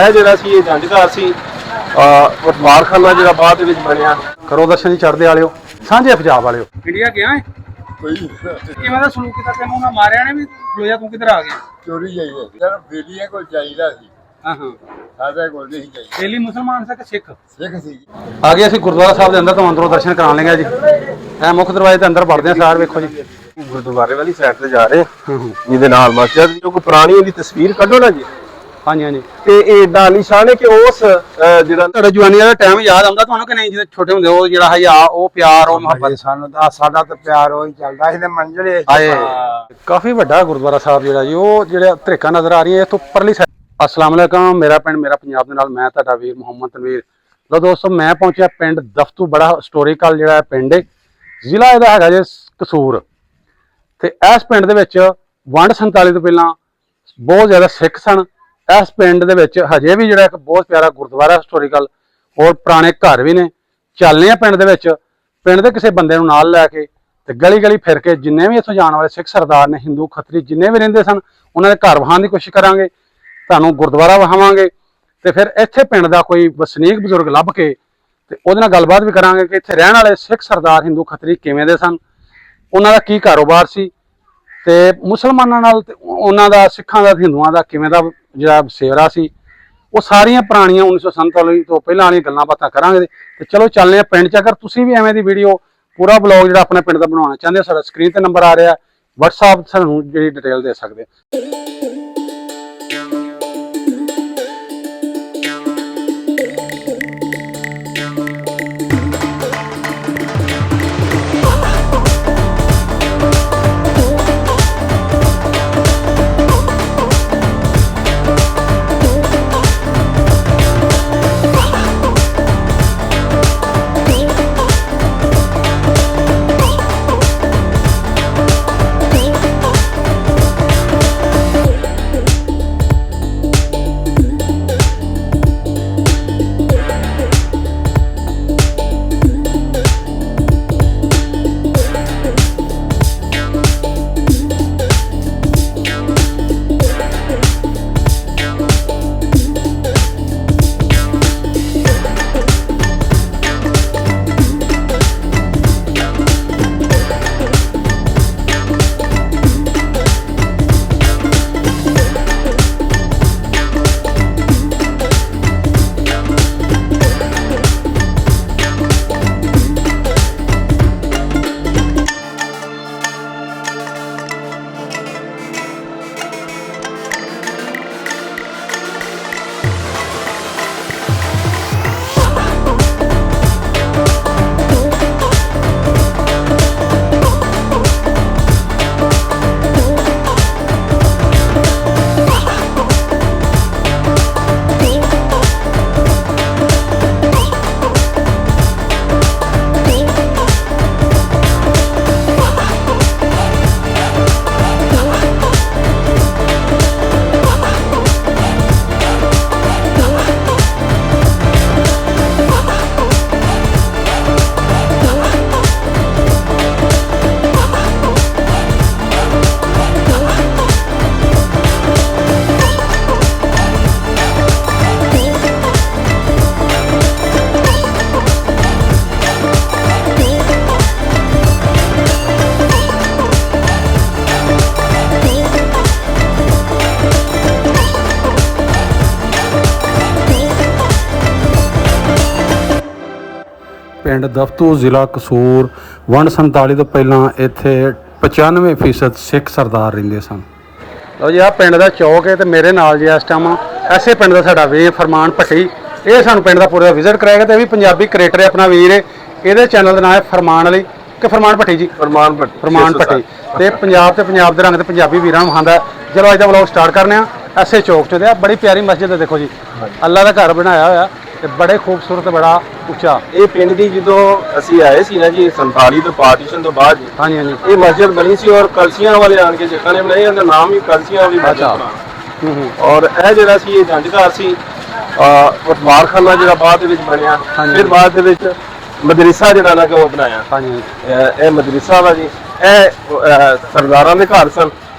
ਇਹ ਜਿਹੜਾ ਸੀ ਇਹ ਜੰਜਘਰ ਸੀ ਵਪਾਰਖਾਨਾ ਜਿਹੜਾ ਬਾਅਦ ਦੇ ਵਿੱਚ ਬਣਿਆ। ਕਰੋ ਦਰਸ਼ਨ ਜੀ ਚੜ੍ਹਦੇ ਵਾਲਿਓ, ਸਾਂਝੇ ਪੰਜਾਬ ਵਾਲਿਓ। ਇੰਡੀਆ ਗਿਆ ਹੈ ਕਿਵੇਂ ਦਾ ਸਲੂਕ ਕੀਤਾ ਤੈਨੂੰ? ਨਾ ਮਾਰਿਆ ਨੇ ਵੀ ਖਲੋਇਆ, ਤੂੰ ਕਿੱਧਰ ਆ ਗਿਆ? ਚੋਰੀ ਜਾਈਦਾ ਯਾਰ, ਬੇਲੀਆਂ ਕੋਲ ਚਾਹੀਦਾ ਸੀ, ਹਾਂ ਸਾਡੇ ਕੋਲ ਨਹੀਂ ਚਾਹੀਦਾ। ਪਹਿਲੀ ਮੁਸਲਮਾਨ ਸੀ ਕਿ ਸਿੱਖ? ਸਿੱਖ ਸੀ। ਆ ਗਏ ਅਸੀਂ ਗੁਰਦੁਆਰਾ ਸਾਹਿਬ ਦੇ ਅੰਦਰ, ਤੋਂ ਅੰਦਰੋਂ ਦਰਸ਼ਨ ਕਰਾਉਣ ਲੱਗੇ ਜੀ। ਇਹ ਮੁੱਖ ਦਰਵਾਜ਼ੇ ਦੇ ਅੰਦਰ ਵੜਦੇ ਆ ਸਾਰ, ਵੇਖੋ ਜੀ ਗੁਰਦੁਆਰੇ ਵਾਲੀ ਸਾਈਡ ਤੇ ਜਾ ਰਹੇ ਜਿਹਦੇ ਨਾਲ ਮਸਜਿਦ ਜੋ ਕੋਈ ਪੁਰਾਣੀ ਉਹਦੀ ਤਸਵੀਰ ਕੱਢੋ ਨਾ ਜੀ। ਹਾਂਜੀ ਹਾਂਜੀ। ਤੇ ਇਹ ਏਡਾ ਨਿਸ਼ਾਨ ਹੈ ਕਿ ਉਸ ਜਿਹੜਾ ਤੁਹਾਡਾ ਜਵਾਨੀ ਦਾ ਟਾਈਮ ਯਾਦ ਆਉਂਦਾ ਤੁਹਾਨੂੰ ਕਿ ਨਹੀਂ? ਜਦੋਂ ਛੋਟੇ ਹੁੰਦੇ ਉਹ ਜਿਹੜਾ ਹਯਾ, ਉਹ ਪਿਆਰ, ਉਹ ਮੁਹੱਬਤ। ਸਾਨੂੰ ਤਾਂ ਸਾਡਾ ਤਾਂ ਪਿਆਰ ਉਹੀ ਚੱਲਦਾ ਸੀ ਤੇ ਮੰਜ਼ਲੇ ਆਏ ਕਾਫੀ ਵੱਡਾ ਗੁਰਦੁਆਰਾ ਸਾਹਿਬ ਜਿਹੜਾ ਜੀ, ਉਹ ਜਿਹੜਾ ਧਰੇਕਾਂ ਨਜ਼ਰ ਆ ਰਹੀਆਂ ਇੱਥੋਂ ਪਰਲੀ ਸਾਈਡ। अस्सलाम वालेकुम, मेरा पिंड मेरा पंजाब दे नाल, मैं तुहाडा वीर मुहम्मद तनवीर। लो दोस्तों, मैं पहुंचा पिंड दफ्तू, बड़ा हिस्टोरिकल जिहड़ा पिंड है, जिला इहदा हैगा जे कसूर। ते इस पिंड दे विच वंड 47 तो पहलां बहुत ज़्यादा सिख सन। इस पिंड दे विच हजे भी जिहड़ा एक बहुत प्यारा गुरुद्वारा हिस्टोरिकल और पुराने घर भी ने। चलने आ पिंड दे विच, पिंड दे किसी बंदे नूं नाल लैके ते गली गली फिर के जिन्ने भी इत्थों जाण वाले सिख सरदार ने, हिंदू खत्तरी जिन्ने भी रहिंदे सन, उन्हां दे घर वहाण दी कोशिश करांगे, ਤੁਹਾਨੂੰ ਗੁਰਦੁਆਰਾ ਵਹਾਵਾਂਗੇ ਤੇ ਫਿਰ ਇੱਥੇ ਪਿੰਡ ਦਾ ਕੋਈ ਵਸਨੀਕ ਬਜ਼ੁਰਗ ਲੱਭ ਕੇ ਤੇ ਉਹਦੇ ਨਾਲ ਗੱਲਬਾਤ ਵੀ ਕਰਾਂਗੇ ਕਿ ਇੱਥੇ ਰਹਿਣ ਵਾਲੇ ਸਿੱਖ ਸਰਦਾਰ ਹਿੰਦੂ ਖੱਤਰੀ ਕਿਵੇਂ ਦੇ ਸਨ, ਉਹਨਾਂ ਦਾ ਕੀ ਕਾਰੋਬਾਰ ਸੀ ਤੇ ਮੁਸਲਮਾਨਾਂ ਨਾਲ ਉਹਨਾਂ ਦਾ, ਸਿੱਖਾਂ ਦਾ, ਹਿੰਦੂਆਂ ਦਾ ਕਿਵੇਂ ਦਾ ਜਿਹੜਾ ਸੇਵਰਾ ਸੀ। ਉਹ ਸਾਰੀਆਂ ਪੁਰਾਣੀਆਂ 1947 ਤੋਂ ਪਹਿਲਾਂ ਵਾਲੀਆਂ ਗੱਲਾਂ ਬਾਤਾਂ ਕਰਾਂਗੇ। ਤੇ ਚਲੋ ਚੱਲਦੇ ਆ ਪਿੰਡ 'ਚ। ਅਗਰ ਤੁਸੀਂ ਵੀ ਐਵੇਂ ਦੀ ਵੀਡੀਓ ਪੂਰਾ ਬਲੌਗ ਜਿਹੜਾ ਆਪਣੇ ਪਿੰਡ ਦਾ ਬਣਾਉਣਾ ਚਾਹੁੰਦੇ ਹੋ, ਸਾਡਾ ਸਕਰੀਨ ਤੇ ਨੰਬਰ ਆ ਰਿਹਾ, WhatsApp ਸਾਨੂੰ ਜਿਹੜੀ ਡਿਟੇਲ ਦੇ ਸਕਦੇ ਹੋ। ਪਿੰਡ ਦਫਤੂ, ਜ਼ਿਲ੍ਹਾ ਕਸੂਰ। ਵੰਡ 47 ਤੋਂ ਪਹਿਲਾਂ ਇੱਥੇ 95% ਸਿੱਖ ਸਰਦਾਰ ਰਹਿੰਦੇ ਸਨ। ਲਓ ਜੀ, ਆਹ ਪਿੰਡ ਦਾ ਚੌਕ ਹੈ ਤੇ ਮੇਰੇ ਨਾਲ ਜੀ ਇਸ ਟਾਈਮ ਐਸੇ ਪਿੰਡ ਦਾ ਸਾਡਾ ਵੀਰ ਫਰਮਾਨ ਭੱਟੀ, ਇਹ ਸਾਨੂੰ ਪਿੰਡ ਦਾ ਪੂਰਾ ਵਿਜ਼ਿਟ ਕਰਾਏਗਾ। ਤੇ ਇਹ ਵੀ ਪੰਜਾਬੀ ਕ੍ਰੀਏਟਰ ਹੈ, ਆਪਣਾ ਵੀਰ ਹੈ। ਇਹਦੇ ਚੈਨਲ ਦਾ ਨਾਮ ਹੈ ਫਰਮਾਨ ਅਲੀ ਕਿ ਫਰਮਾਨ ਭੱਟੀ ਜੀ? ਫਰਮਾਨ ਭੱਟੀ। ਤੇ ਪੰਜਾਬ ਤੇ ਪੰਜਾਬ ਦੇ ਰੰਗ ਤੇ ਪੰਜਾਬੀ ਵੀਰਾਂ ਨੂੰ ਵਿਖਾਉਂਦਾ। ਚਲੋ ਅੱਜ ਦਾ ਵਲੌਗ ਸਟਾਰਟ ਕਰਨੇ ਆ ਐਸੇ ਚੌਕ 'ਚ। ਤੇ ਬੜੀ ਪਿਆਰੀ ਮਸਜਿਦ ਹੈ, ਦੇਖੋ ਜੀ, ਅੱਲਾ ਦਾ ਘਰ ਬਣਾਇਆ ਹੋਇਆ ਤੇ ਬੜੇ ਖੂਬਸੂਰਤ, ਬੜਾ ਉੱਚਾ। ਇਹ ਪਿੰਡ ਦੀ ਜਦੋਂ ਅਸੀਂ ਆਏ ਸੀ ਨਾ ਜੀ 47 ਤੋਂ ਪਾਰਟੀਸ਼ਨ ਤੋਂ ਬਾਅਦ, ਹਾਂਜੀ ਹਾਂਜੀ, ਇਹ ਮਸਜਿਦ ਬਣੀ ਸੀ ਔਰ ਕਲਸੀਆਂ ਵਾਲੇ ਆਣ ਕੇ ਸਿੱਖਾਂ ਨੇ ਬਣਾਈ, ਉਹਦਾ ਨਾਮ ਹੀ ਕਲਸੀਆਂ ਵਾਲੀ ਮਸਜਿਦ। ਔਰ ਇਹ ਜਿਹੜਾ ਸੀ ਇਹ ਜੰਜਘਰ ਸੀ ਵਪਾਰਖਾਨਾ ਜਿਹੜਾ ਬਾਅਦ ਦੇ ਵਿੱਚ ਬਣਿਆ। ਫਿਰ ਬਾਅਦ ਦੇ ਵਿੱਚ ਮਦਰਸਾ ਜਿਹੜਾ ਨਾ ਕਿ ਉਹ ਬਣਾਇਆ। ਹਾਂਜੀ, ਇਹ ਮਦਰਸਾ ਵਾ ਜੀ। ਇਹ ਸਰਦਾਰਾਂ ਦੇ ਘਰ ਸਨ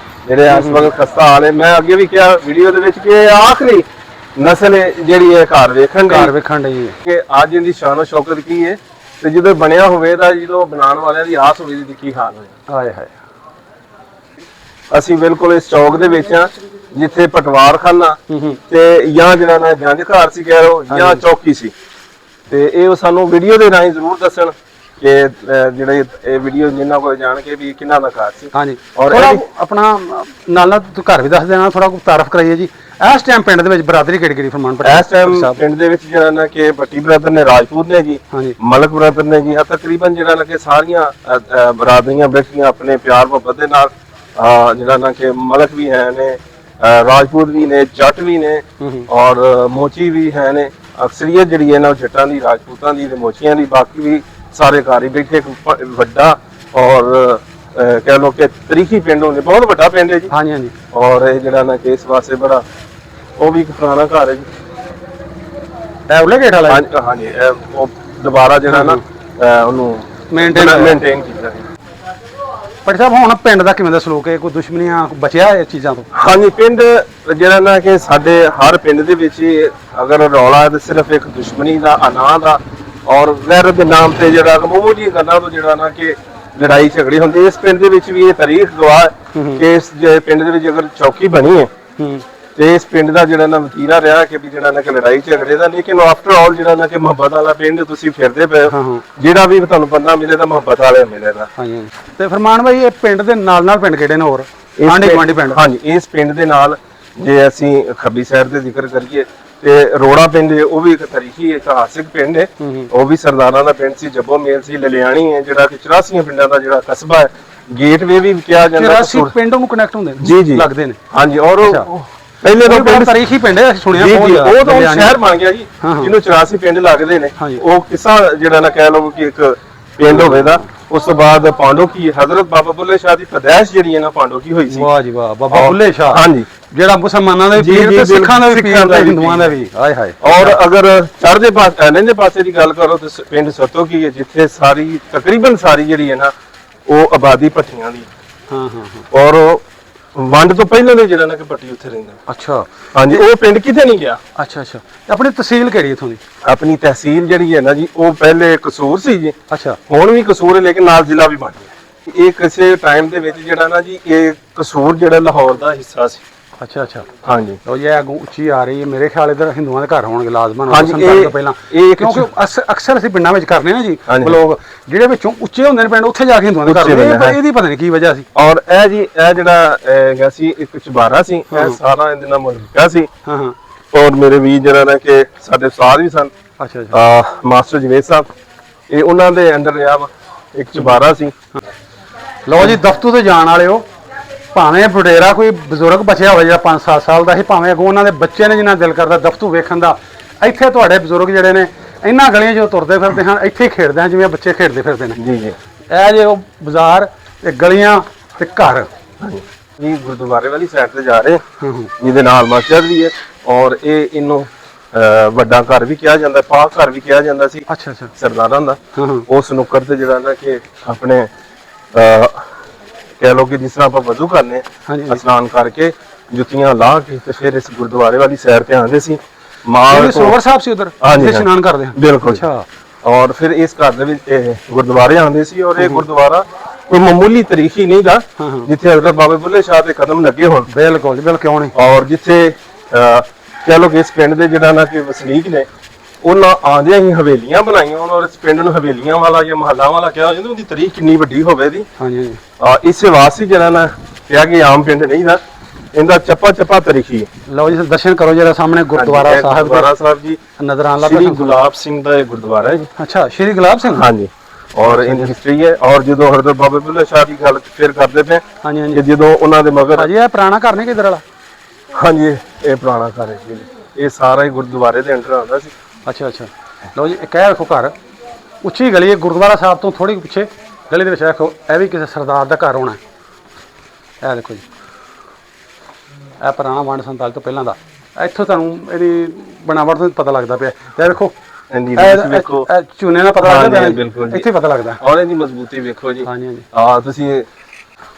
ਜਿਹੜੇ ਇਸ ਵਕਤ ਖਸਤਾ ਹਾਲ ਹੈ। ਮੈਂ ਅੱਗੇ ਵੀ ਕਿਹਾ ਵੀਡੀਓ ਦੇ ਵਿੱਚ ਕਿ ਆਖਰੀ ਨਸਲ ਜਿਹੜੀ ਹੈ ਘਰ ਵੇਖਣ ਘਰ ਦੀ ਵੇਖਣ ਲਈ ਕਿ ਅੱਜ ਇਹਦੀ ਸ਼ਾਨ ਸ਼ੌਕਤ ਕੀ ਹੈ ਤੇ ਜਦੋਂ ਬਣਿਆ ਹੋਵੇ ਤਾਂ ਜਦੋਂ ਬਣਾਉਣ ਵਾਲਿਆਂ ਦੀ ਆਸ ਹੋਵੇ ਦੀ ਕੀ ਹਾਲ ਹੋਏ। ਹਾਏ ਹਾਏ। ਅਸੀਂ ਬਿਲਕੁਲ ਇਸ ਚੌਕ ਦੇ ਵਿੱਚ ਆ ਜਿੱਥੇ ਪਟਵਾਰਖਾਨਾ ਤੇ ਜਾਂ ਜਿਹੜਾ ਨਾ ਜੰਜ ਘਰ ਸੀ ਕਹਿ ਲਓ ਜਾਂ ਚੌਕੀ ਸੀ, ਤੇ ਇਹ ਸਾਨੂੰ ਵੀਡੀਓ ਦੇ ਰਾਹੀਂ ਜ਼ਰੂਰ ਦੱਸਣ ਕਿ ਜਿਹੜੇ ਇਹ ਵੀਡੀਓ ਜਿੰਨਾ ਕੋਲ ਜਾਣ ਕੇ ਵੀ ਕਿੰਨਾ ਦਾ ਘਰ ਸੀ। ਹਾਂਜੀ, ਔਰ ਥੋੜਾ ਆਪਣਾ ਨਾਲ ਨਾਲ ਤੂੰ ਘਰ ਵੀ ਦੱਸ ਦੇਣਾ, ਥੋੜਾ ਕੁ ਤਾਰਫ ਕਰਾਈਏ ਜੀ। ਇਸ ਟਾਈਮ ਪਿੰਡ ਦੇ ਵਿੱਚ ਬਰਾਦਰੀ ਕਿਹੜੀ ਕਿਹੜੀ ਫਰਮਾਨ ਪਟਿਆਲਾ ਇਸ ਟਾਈਮ ਪਿੰਡ ਦੇ ਵਿੱਚ ਜਿਹੜਾ ਨਾ ਕਿ ਭੱਟੀ ਬ੍ਰਦਰ ਨੇ, ਰਾਜਪੂਤ ਨੇ ਜੀ, ਹਾਂਜੀ ਮਲਕ ਬ੍ਰਦਰ ਨੇ ਜੀ, ਤਕਰੀਬਨ ਜਿਹੜਾ ਨਾ ਕਿ ਸਾਰੀਆਂ ਬਰਾਦਰੀਆਂ ਬੈਠੀਆਂ ਆਪਣੇ ਪਿਆਰ ਮੁਹੱਬਤ ਦੇ ਨਾਲ। ਜਿਹੜਾ ਨਾ ਕਿ ਮਲਕ ਵੀ ਹੈ ਨੇ, ਰਾਜਪੂਤ ਵੀ ਨੇ, ਜੱਟ ਵੀ ਨੇ ਔਰ ਮੋਚੀ ਵੀ ਹੈ ਨੇ। ਅਕਸਰੀਅਤ ਜਿਹੜੀ ਹੈ ਨਾ ਜੱਟਾਂ ਦੀ, ਰਾਜਪੂਤਾਂ ਦੀ ਤੇ ਮੋਚੀਆਂ ਦੀ। ਬਾਕੀ ਵੀ ਸਾਰੇ ਘਰ ਹੀ ਬੈਠੇ। ਇੱਕ ਵੱਡਾ ਔਰ ਕਹਿ ਲੋ ਕਿ ਤਰੀਖੀ ਪਿੰਡ ਹੁੰਦੇ, ਬਹੁਤ ਵੱਡਾ ਪਿੰਡ ਹੈ ਜੀ। ਹਾਂਜੀ ਹਾਂਜੀ। ਔਰ ਇਹ ਜਿਹੜਾ ਨਾ ਕਿ ਇਸ ਵਾਸਤੇ ਬੜਾ, ਉਹ ਵੀ ਇੱਕ ਪੁਰਾਣਾ ਘਰ ਹੈ ਜੀ। ਐਵਲੇ ਗੇਟ ਵਾਲਾ ਹਾਂਜੀ ਉਹ ਦੁਬਾਰਾ ਜਿਹੜਾ ਨਾ ਉਹਨੂੰ ਮੇਨਟੇਨ ਕੀਤਾ ਹੈ। ਪਰ ਸਾਹਿਬ ਹੁਣ ਪਿੰਡ ਦਾ ਕਿਵੇਂ ਦਾ ਸਲੂਕ ਹੈ? ਕੋਈ ਦੁਸ਼ਮਣੀਆਂ ਬਚਿਆ ਇਹ ਚੀਜ਼ਾਂ ਤੋਂ? ਹਾਂਜੀ, ਪਿੰਡ ਜਿਹੜਾ ਨਾ ਕਿ ਸਾਡੇ ਹਰ ਪਿੰਡ ਦੇ ਵਿੱਚ ਅਗਰ ਰੌਲਾ ਹੈ ਤਾਂ ਸਿਰਫ ਇੱਕ ਦੁਸ਼ਮਣੀ ਦਾ, ਅਨਾਹ ਦਾ ਔਰ ਗੈਰਤ ਦੇ ਨਾਮ ਤੇ ਜਿਹੜਾ ਮਾਮੂਲੀ ਗੱਲਾਂ ਤੋਂ ਜਿਹੜਾ ਨਾ ਕਿ ਲੜਾਈ ਝਗੜੇ ਹੁੰਦੇ। ਇਸ ਪਿੰਡ ਦੇ ਵਿੱਚ ਵੀ ਇਹ ਤਾਰੀਖ ਗਵਾਹ ਹੈ ਕਿ ਇਸ ਪਿੰਡ ਦੇ ਵਿੱਚ ਅਗਰ ਚੌਕੀ ਬਣੀ ਹੈ ਤੇ ਇਸ ਪਿੰਡ ਦਾ ਜਿਹੜਾ ਨਾ ਵਤੀਰਾ ਰਿਹਾ ਕਿ ਵੀ ਜਿਹੜਾ ਨਾ ਕਿ ਲੜਾਈ ਝਗੜੇ ਦਾ। ਲੇਕਿਨ ਆਫਟਰ ਆਲ ਜਿਹੜਾ ਨਾ ਕਿ ਮੁਹੱਬਤ ਵਾਲਾ ਪਿੰਡ ਤੁਸੀਂ ਫਿਰਦੇ ਪਏ ਹੋ, ਜਿਹੜਾ ਵੀ ਤੁਹਾਨੂੰ ਬੰਦਾ ਮਿਲੇ ਤਾਂ ਮੁਹੱਬਤ ਵਾਲੇ ਮਿਲੇਗਾ। ਹਾਂਜੀ। ਤੇ ਫਰਮਾਨ ਭਾਈ, ਇਹ ਪਿੰਡ ਦੇ ਨਾਲ ਨਾਲ ਪਿੰਡ ਕਿਹੜੇ ਨੇ ਹੋਰ ਆਂਢੀ ਗੁਆਂਢੀ ਪਿੰਡ? ਹਾਂਜੀ, ਇਸ ਪਿੰਡ ਦੇ ਨਾਲ ਜੇ ਅਸੀਂ ਖੱਬੀ ਸਾਈਡ ਤੇ ਜ਼ਿਕਰ ਕਰੀਏ ਤੇ ਰੋੜਾ ਪਿੰਡ ਹੈ, ਉਹ ਵੀ ਇੱਕ ਤਾਰੀਖੀ ਇਤਿਹਾਸਿਕ ਪਿੰਡ ਹੈ। ਉਹ ਵੀ ਸਰਦਾਰਾਂ ਦਾ ਪਿੰਡ ਸੀ, ਜੱਬੋ ਮੇਲ ਸੀ। ਲਲਿਆਣੀ ਹੈ ਜਿਹੜਾ ਕਿ 84 ਪਿੰਡਾਂ ਦਾ ਜਿਹੜਾ ਕਸਬਾ ਹੈ, ਗੇਟਵੇ ਵੀ ਕਿਹਾ ਜਾਂਦਾ। 84 ਪਿੰਡ ਨੂੰ ਕਨੈਕਟ ਹੁੰਦੇ ਨੇ ਜੀ ਜੀ ਲੱਗਦੇ ਨੇ। ਹਾਂਜੀ, ਔਰ ਪਹਿਲੇ ਤੋਂ ਪਿੰਡ ਤਾਰੀਖੀ ਪਿੰਡ ਹੈ, ਸੁਣਿਆ ਬਹੁਤ ਜ਼ਿਆਦਾ। ਉਹ ਤਾਂ ਸ਼ਹਿਰ ਬਣ ਗਿਆ ਜੀ ਜਿਹਨੂੰ 84 ਪਿੰਡ ਲੱਗਦੇ ਨੇ। ਉਹ ਕਿਸਾ ਜਿਹੜਾ ਨਾ ਕਹਿ ਲਓ ਕਿ ਇੱਕ ਪਿੰਡ ਹੋਵੇਗਾ। ਉਸ ਤੋਂ ਬਾਅਦ ਪਾਂਡੋ ਕੀ ਹਜ਼ਰਤ ਬਾਬਾ ਬੁੱਲੇ ਸ਼ਾਹ ਦੀ ਪੈਦਾਇਸ਼ ਜਿਹੜੀ ਹੈ ਨਾ ਪਾਂਡੋ ਕੀ ਹੋਈ ਸੀ। ਵਾਹ ਜੀ ਵਾਹ, ਬਾਬਾ ਬੁੱਲੇ ਸ਼ਾਹ। ਹਾਂਜੀ, ਜਿਹੜਾ ਮੁਸਲਮਾਨਾਂ ਦਾ ਵੀ ਪੀਰ ਤੇ ਸਿੱਖਾਂ ਦਾ ਵੀ ਪੀਰ ਤੇ ਹਿੰਦੂਆਂ ਦਾ ਵੀ। ਹਾਏ ਹਾਏ। ਔਰ ਅਗਰ ਚੜ੍ਹਦੇ ਪਾਸੇ ਲਹਿੰਦੇ ਪਾਸੇ ਦੀ ਗੱਲ ਕਰੋ ਤਾਂ ਪਿੰਡ ਸਤੋ ਕੀ ਹੈ, ਜਿੱਥੇ ਸਾਰੀ ਤਕਰੀਬਨ ਸਾਰੀ ਜਿਹੜੀ ਹੈ ਨਾ ਉਹ ਆਬਾਦੀ ਭੱਟੀਆਂ ਦੀ। ਹਾਂ ਹਾਂ। ਔਰ ਵੰਡ ਤੋਂ ਪਹਿਲਾਂ ਦੇ ਜਿਹੜਾ ਨਾ ਕਿ ਭੱਟੀ ਉੱਥੇ ਰਹਿੰਦਾ। ਅੱਛਾ। ਹਾਂਜੀ, ਉਹ ਪਿੰਡ ਕਿਤੇ ਨਹੀਂ ਗਿਆ। ਅੱਛਾ ਅੱਛਾ। ਆਪਣੀ ਤਹਿਸੀਲ ਕਿਹੜੀ ਇਥੋਂ ਦੀ? ਆਪਣੀ ਤਹਿਸੀਲ ਜਿਹੜੀ ਹੈ ਨਾ ਜੀ, ਉਹ ਪਹਿਲੇ ਕਸੂਰ ਸੀ ਜੀ। ਅੱਛਾ। ਹੁਣ ਵੀ ਕਸੂਰ ਹੈ, ਲੇਕਿਨ ਨਾਲ ਜ਼ਿਲ੍ਹਾ ਵੀ ਬਣ ਗਿਆ। ਇਹ ਕਿਸੇ ਟਾਈਮ ਦੇ ਵਿੱਚ ਜਿਹੜਾ ਨਾ ਜੀ, ਇਹ ਕਸੂਰ ਜਿਹੜਾ ਲਾਹੌਰ ਦਾ ਹਿੱਸਾ ਸੀ। ਅੱਛਾ ਅੱਛਾ। ਹਾਂਜੀ। ਲੋ ਜੀ, ਅੱਗੋਂ ਉੱਚੀ ਆ ਰਹੀ ਹੈ। ਮੇਰੇ ਖਿਆਲ ਇਧਰ ਹਿੰਦੂਆਂ ਦੇ ਘਰ ਹੋਣਗੇ ਲਾਜ਼ਮਨ। ਹਾਂਜੀ, ਪਹਿਲਾਂ ਇਹ ਕਿਉਂਕਿ ਅਕਸਰ ਅਸੀਂ ਪਿੰਡਾਂ ਵਿੱਚ ਕਰਨੇ ਆ ਜੀ ਲੋਕ ਜਿਹੜੇ ਵਿੱਚੋਂ ਉੱਚੇ ਹੁੰਦੇ ਨੇ ਪਿੰਡ, ਉੱਥੇ ਜਾ ਕੇ ਹਿੰਦੂਆਂ ਦੇ ਘਰ ਇਹਦੀ ਪਤਾ ਨਹੀਂ ਕੀ ਵਜ੍ਹਾ ਸੀ। ਔਰ ਇਹ ਜੀ, ਇਹ ਜਿਹੜਾ ਹੈਗਾ ਸੀ ਇੱਕ ਚੁਬਾਰਾ ਸੀ, ਇਹ ਸਾਰਾ ਇਹਦੇ ਨਾਲ ਮੁਲਕਾ ਸੀ। ਹਾਂ ਹਾਂ। ਔਰ ਮੇਰੇ ਵੀਰ ਜਿਹੜਾ ਨਾ ਕਿ ਸਾਡੇ ਉਸਤਾਦ ਵੀ ਸਨ, ਅੱਛਾ ਅੱਛਾ, ਮਾਸਟਰ ਜਵੇਦ ਸਾਹਿਬ, ਇਹ ਉਹਨਾਂ ਦੇ ਅੰਡਰ ਰਿਹਾ ਵਾ। ਇੱਕ ਚੁਬਾਰਾ ਸੀ। ਲਓ ਜੀ, ਦਫ਼ਤੂ ਤੇ ਜਾਣ ਵਾਲਿਓ, ਭਾਵੇਂ ਵਡੇਰਾ ਕੋਈ ਬਜ਼ੁਰਗ ਬਚਿਆ ਹੋਵੇ ਜਿਹੜਾ 5-7 ਸਾਲ ਦਾ ਸੀ, ਭਾਵੇਂ ਅੱਗੋਂ ਉਹਨਾਂ ਦੇ ਬੱਚੇ ਨੇ ਜਿਨ੍ਹਾਂ ਦਿਲ ਕਰਦਾ ਦਫ਼ਤੂ ਵੇਖਣ ਦਾ, ਇੱਥੇ ਤੁਹਾਡੇ ਬਜ਼ੁਰਗ ਜਿਹੜੇ ਨੇ ਇਹਨਾਂ ਗਲੀਆਂ 'ਚੋਂ ਤੁਰਦੇ ਫਿਰਦੇ ਹਨ, ਇੱਥੇ ਹੀ ਖੇਡਦੇ ਹਨ ਜਿਵੇਂ ਬੱਚੇ ਖੇਡਦੇ ਫਿਰਦੇ ਨੇ। ਜੀ ਜੀ। ਇਹ ਜੇ ਉਹ ਬਾਜ਼ਾਰ ਤੇ ਗਲੀਆਂ ਤੇ ਘਰ ਜੀ ਗੁਰਦੁਆਰੇ ਵਾਲੀ ਸਾਈਡ ਤੇ ਜਾ ਰਹੇ, ਜਿਹਦੇ ਨਾਲ ਮਸਜਿਦ ਵੀ ਹੈ। ਔਰ ਇਹ ਇਹਨੂੰ ਵੱਡਾ ਘਰ ਵੀ ਕਿਹਾ ਜਾਂਦਾ, ਪਾਕ ਘਰ ਵੀ ਕਿਹਾ ਜਾਂਦਾ ਸੀ। ਅੱਛਾ ਅੱਛਾ। ਸਰਦਾਰਾਂ ਦਾ। ਉਸ ਨੁੱਕਰ ਤੇ ਜਿਹੜਾ ਨਾ ਕਿ ਆਪਣੇ ਕਹਿ ਲੋ ਕਿ ਜਿਸ ਤਰ੍ਹਾਂ ਆਪਾਂ ਵਜ਼ੂ ਕਰਨੇ, ਇਸ਼ਨਾਨ ਕਰਕੇ ਜੁੱਤੀਆਂ ਲਾ ਕੇ ਤੇ ਫਿਰ ਇਸ ਗੁਰਦੁਆਰੇ ਵਾਲੀ ਸਾਈਡ ਤੇ ਆਉਂਦੇ ਸੀ। ਸਰੋਵਰ ਸਾਹਿਬ ਸੀ ਉਧਰ, ਜਿੱਥੇ ਇਸ਼ਨਾਨ ਕਰਦੇ ਹਨ। ਬਿਲਕੁਲ। ਅੱਛਾ। ਔਰ ਫਿਰ ਇਸ ਘਰ ਦੇ ਵਿੱਚ ਗੁਰਦੁਆਰੇ ਆਉਂਦੇ ਸੀ। ਔਰ ਇਹ ਗੁਰਦੁਆਰਾ ਕੋਈ ਮਾਮੂਲੀ ਤਰੀਖੀ ਨਹੀਂ ਦਾ, ਜਿੱਥੇ ਹਜ਼ਰਤ ਬਾਬਾ ਬੁੱਲੇ ਸ਼ਾਹ ਦੇ ਕਦਮ ਲੱਗੇ ਹੋਣ। ਬਿਲਕੁਲ ਬਿਲਕੁਲ, ਕਿਉਂ ਨਹੀਂ। ਔਰ ਜਿੱਥੇ ਕਹਿ ਲੋ ਕਿ ਇਸ ਪਿੰਡ ਦੇ ਜਿਹੜਾ ਨਾ ਕਿ ਵਸਨੀਕ ਨੇ, ਉਹਨਾਂ ਆਂਦਿਆਂ ਹੀ ਹਵੇਲੀਆਂ ਬਣਾਈਆਂ ਹੋਣ। ਔਰ ਇਸ ਪਿੰਡ ਨੂੰ ਹਵੇਲੀਆਂ ਵਾਲਾ ਜਾਂ ਮਹੱਲਾ ਵਾਲਾ ਕਿਹਾ ਜਾਂਦਾ। ਉਹਦੀ ਤਾਰੀਖ ਕਿੰਨੀ ਵੱਡੀ ਹੋਵੇ ਦੀ। ਹਾਂਜੀ ਹਾਂਜੀ। ਇਸੇ ਵਾਸਤੇ ਜਿਹੜਾ ਨਾ ਕਿਹਾ ਕਿ ਆਮ ਪਿੰਡ ਨਹੀਂ ਦਾ, ਇਹਦਾ ਚੱਪਾ ਚੱਪਾ ਤਾਰੀਖੀ ਹੈ। ਲਓ ਜੀ, ਦਰਸ਼ਨ ਕਰੋ ਜਿਹੜਾ ਸਾਹਮਣੇ ਗੁਰਦੁਆਰਾ ਸਾਹਿਬ ਗੁਰਦੁਆਰਾ ਸਾਹਿਬ ਜੀ ਨਜ਼ਰ ਆਉਣ ਲੱਗਾ। ਸ਼੍ਰੀ ਗੁਲਾਬ ਸਿੰਘ ਦਾ ਇਹ ਗੁਰਦੁਆਰਾ ਹੈ ਜੀ। ਅੱਛਾ, ਸ਼੍ਰੀ ਗੁਲਾਬ ਸਿੰਘ। ਹਾਂਜੀ। ਔਰ ਇਹਦੀ ਹਿਸਟਰੀ ਹੈ। ਔਰ ਜਦੋਂ ਹਜ਼ਰਤ ਬਾਬਾ ਬੁੱਲੇ ਸ਼ਾਹ ਦੀ ਗੱਲ ਫਿਰ ਕਰਦੇ ਪਏ, ਹਾਂਜੀ ਹਾਂਜੀ, ਕਿ ਜਦੋਂ ਉਹਨਾਂ ਦੇ ਮਗਰ, ਹਾਂਜੀ ਇਹ ਪੁਰਾਣਾ ਘਰ ਨਹੀਂ ਕਿਧਰ ਵਾਲਾ? ਹਾਂਜੀ, ਇਹ ਪੁਰਾਣਾ ਘਰ ਹੈ ਜੀ। ਇਹ ਸਾਰਾ ਹੀ ਗੁਰਦੁਆਰੇ ਦੇ ਅੰਦਰ ਆਉਂਦਾ ਸੀ। ਅੱਛਾ ਅੱਛਾ। ਲਓ ਜੀ, ਇੱਕ ਇਹ ਵੇਖੋ ਘਰ, ਉੱਚੀ ਗਲੀ ਹੈ ਗੁਰਦੁਆਰਾ ਸਾਹਿਬ ਤੋਂ ਥੋੜੀ ਪਿੱਛੇ ਗਲੀ ਦੇ ਵਿੱਚ। ਦੇਖੋ, ਇਹ ਵੀ ਕਿਸੇ ਸਰਦਾਰ ਦਾ ਘਰ ਹੋਣਾ। ਇਹ ਦੇਖੋ ਜੀ, ਇਹ ਪੁਰਾਣਾ ਵੰਡ 47 ਤੋਂ ਪਹਿਲਾਂ ਦਾ। ਇੱਥੋਂ ਤੁਹਾਨੂੰ ਇਹਦੀ ਬਣਾਵਟ ਤੋਂ ਪਤਾ ਲੱਗਦਾ ਪਿਆ। ਇਹ ਦੇਖੋ, ਚੂਨੇ ਨਾਲ ਪਤਾ ਲੱਗਦਾ, ਬਿਲਕੁਲ ਇੱਥੇ ਪਤਾ ਲੱਗਦਾ। ਔਰ ਇਹਦੀ ਮਜ਼ਬੂਤੀ ਵੇਖੋ ਜੀ। ਹਾਂਜੀ ਹਾਂਜੀ। ਤੁਸੀਂ।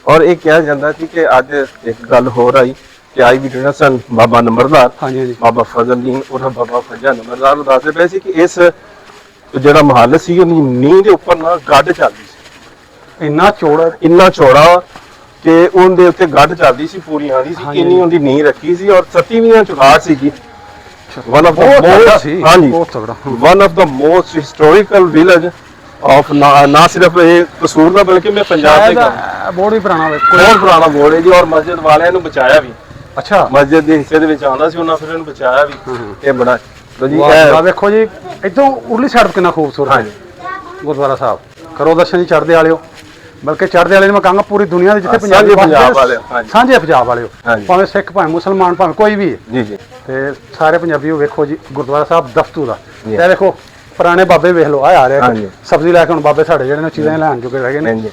ਔਰ ਇਹ ਕਿਹਾ ਜਾਂਦਾ ਸੀ ਕਿ ਅੱਜ ਇੱਕ ਗੱਲ ਹੋਰ ਆਈ ਆਈ ਵੀ ਟ੍ਰੇਨਰ ਸਨ ਬਾਬਾ ਨੰਬਰਦਾਰ, ਹਾਂਜੀ ਹਾਂਜੀ ਬਾਬਾ ਫਜ਼ਲਦੀਨ ਔਰ ਬਾਬਾ ਫੱਜਾ ਨੰਬਰਦਾਰ ਨੂੰ ਦੱਸਦੇ ਪਏ ਸੀ ਕਿ ਇਸ ਜਿਹੜਾ ਮਹੱਲ ਸੀ ਉਹਦੀ ਨੀਂਹ ਦੇ ਉੱਪਰ ਨਾ ਗੱਡ ਚੱਲਦੀ ਸੀ, ਇੰਨਾ ਚੌੜਾ ਇੰਨਾ ਚੌੜਾ ਕਿ ਉਹਦੇ ਉੱਤੇ ਗੱਡ ਚੱਲਦੀ ਸੀ, ਪੂਰੀ ਆਂਦੀ ਸੀ, ਹਾਂਜੀ। ਇੰਨੀ ਉਹਦੀ ਨੀਂਹ ਰੱਖੀ ਸੀ ਔਰ 37ਵੀਂ ਚੁਗਾੜ ਸੀਗੀ। ਵਨ ਆਫ ਬਹੁਤ ਤਗੜਾ ਸੀ, ਹਾਂਜੀ ਬਹੁਤ ਤਗੜਾ। One of the most historical village of ਨਾ ਸਿਰਫ ਇਹ ਕਸੂਰ ਦਾ ਬਲਕਿ ਮੈਂ ਪੰਜਾਬ ਦੇ ਬਹੁਤ ਹੀ ਪੁਰਾਣਾ ਵੇ। ਬਹੁਤ ਪੁਰਾਣਾ ਬੋਰਡ ਹੈ ਜੀ। ਔਰ ਮਸਜਿਦ ਵਾਲਿਆਂ ਨੂੰ ਬਚਾਇਆ ਵੀ, ਅੱਛਾ ਮਸਜਿਦ ਦੇ ਹਿੱਸੇ ਦੇ ਵਿੱਚ ਆਉਂਦਾ ਸੀ, ਉਹਨਾਂ ਫਿਰ ਇਹਨੂੰ ਬਚਾਇਆ ਵੀ। ਇਹ ਬੜਾ ਲੋ ਜੀ ਵਾਹ ਵੇਖੋ ਜੀ ਇੱਥੋਂ ਉਰਲੀ ਸਾਈਡ ਕਿੰਨਾ ਖੂਬਸੂਰਤ ਹੈ ਹਾਂਜੀ ਗੁਰਦੁਆਰਾ ਸਾਹਿਬ। ਕਰੋ ਦਰਸ਼ਨ ਜੀ ਚੜ੍ਹਦੇ ਵਾਲਿਓ, ਬਲਕਿ ਚੜ੍ਹਦੇ ਵਾਲੇ ਨੂੰ ਮੈਂ ਕਹਾਂਗਾ ਪੂਰੀ ਦੁਨੀਆ ਦੇ ਜਿੱਥੇ ਸਾਂਝੇ ਪੰਜਾਬ ਵਸਦੇ, ਵਾਲਿਓ, ਹਾਂਜੀ। ਸਾਂਝੇ ਪੰਜਾਬ ਵਾਲਿਓ, ਹਾਂਜੀ। ਭਾਵੇਂ ਸਿੱਖ ਭਾਵੇਂ ਮੁਸਲਮਾਨ ਭਾਵੇਂ ਕੋਈ ਵੀ ਹੈ, ਜੀ ਜੀ ਤੇ ਸਾਰੇ ਪੰਜਾਬੀਓ ਵੇਖੋ ਜੀ ਗੁਰਦੁਆਰਾ ਸਾਹਿਬ ਦਫਤੂ ਦਾ। ਜੀ। ਇਹ ਵੇਖੋ ਪੁਰਾਣੇ ਬਾਬੇ ਵੇਖ ਲਓ, ਆ ਰਿਹਾ ਹਾਂਜੀ। ਸਬਜ਼ੀ ਲੈ ਕੇ ਹੁਣ ਬਾਬੇ ਸਾਡੇ ਜਿਹੜੇ ਨੇ ਚੀਜ਼ਾਂ ਲੈਣ ਜੋਗੇ ਰਹਿ ਗਏ ਨੇ। ਹਾਂਜੀ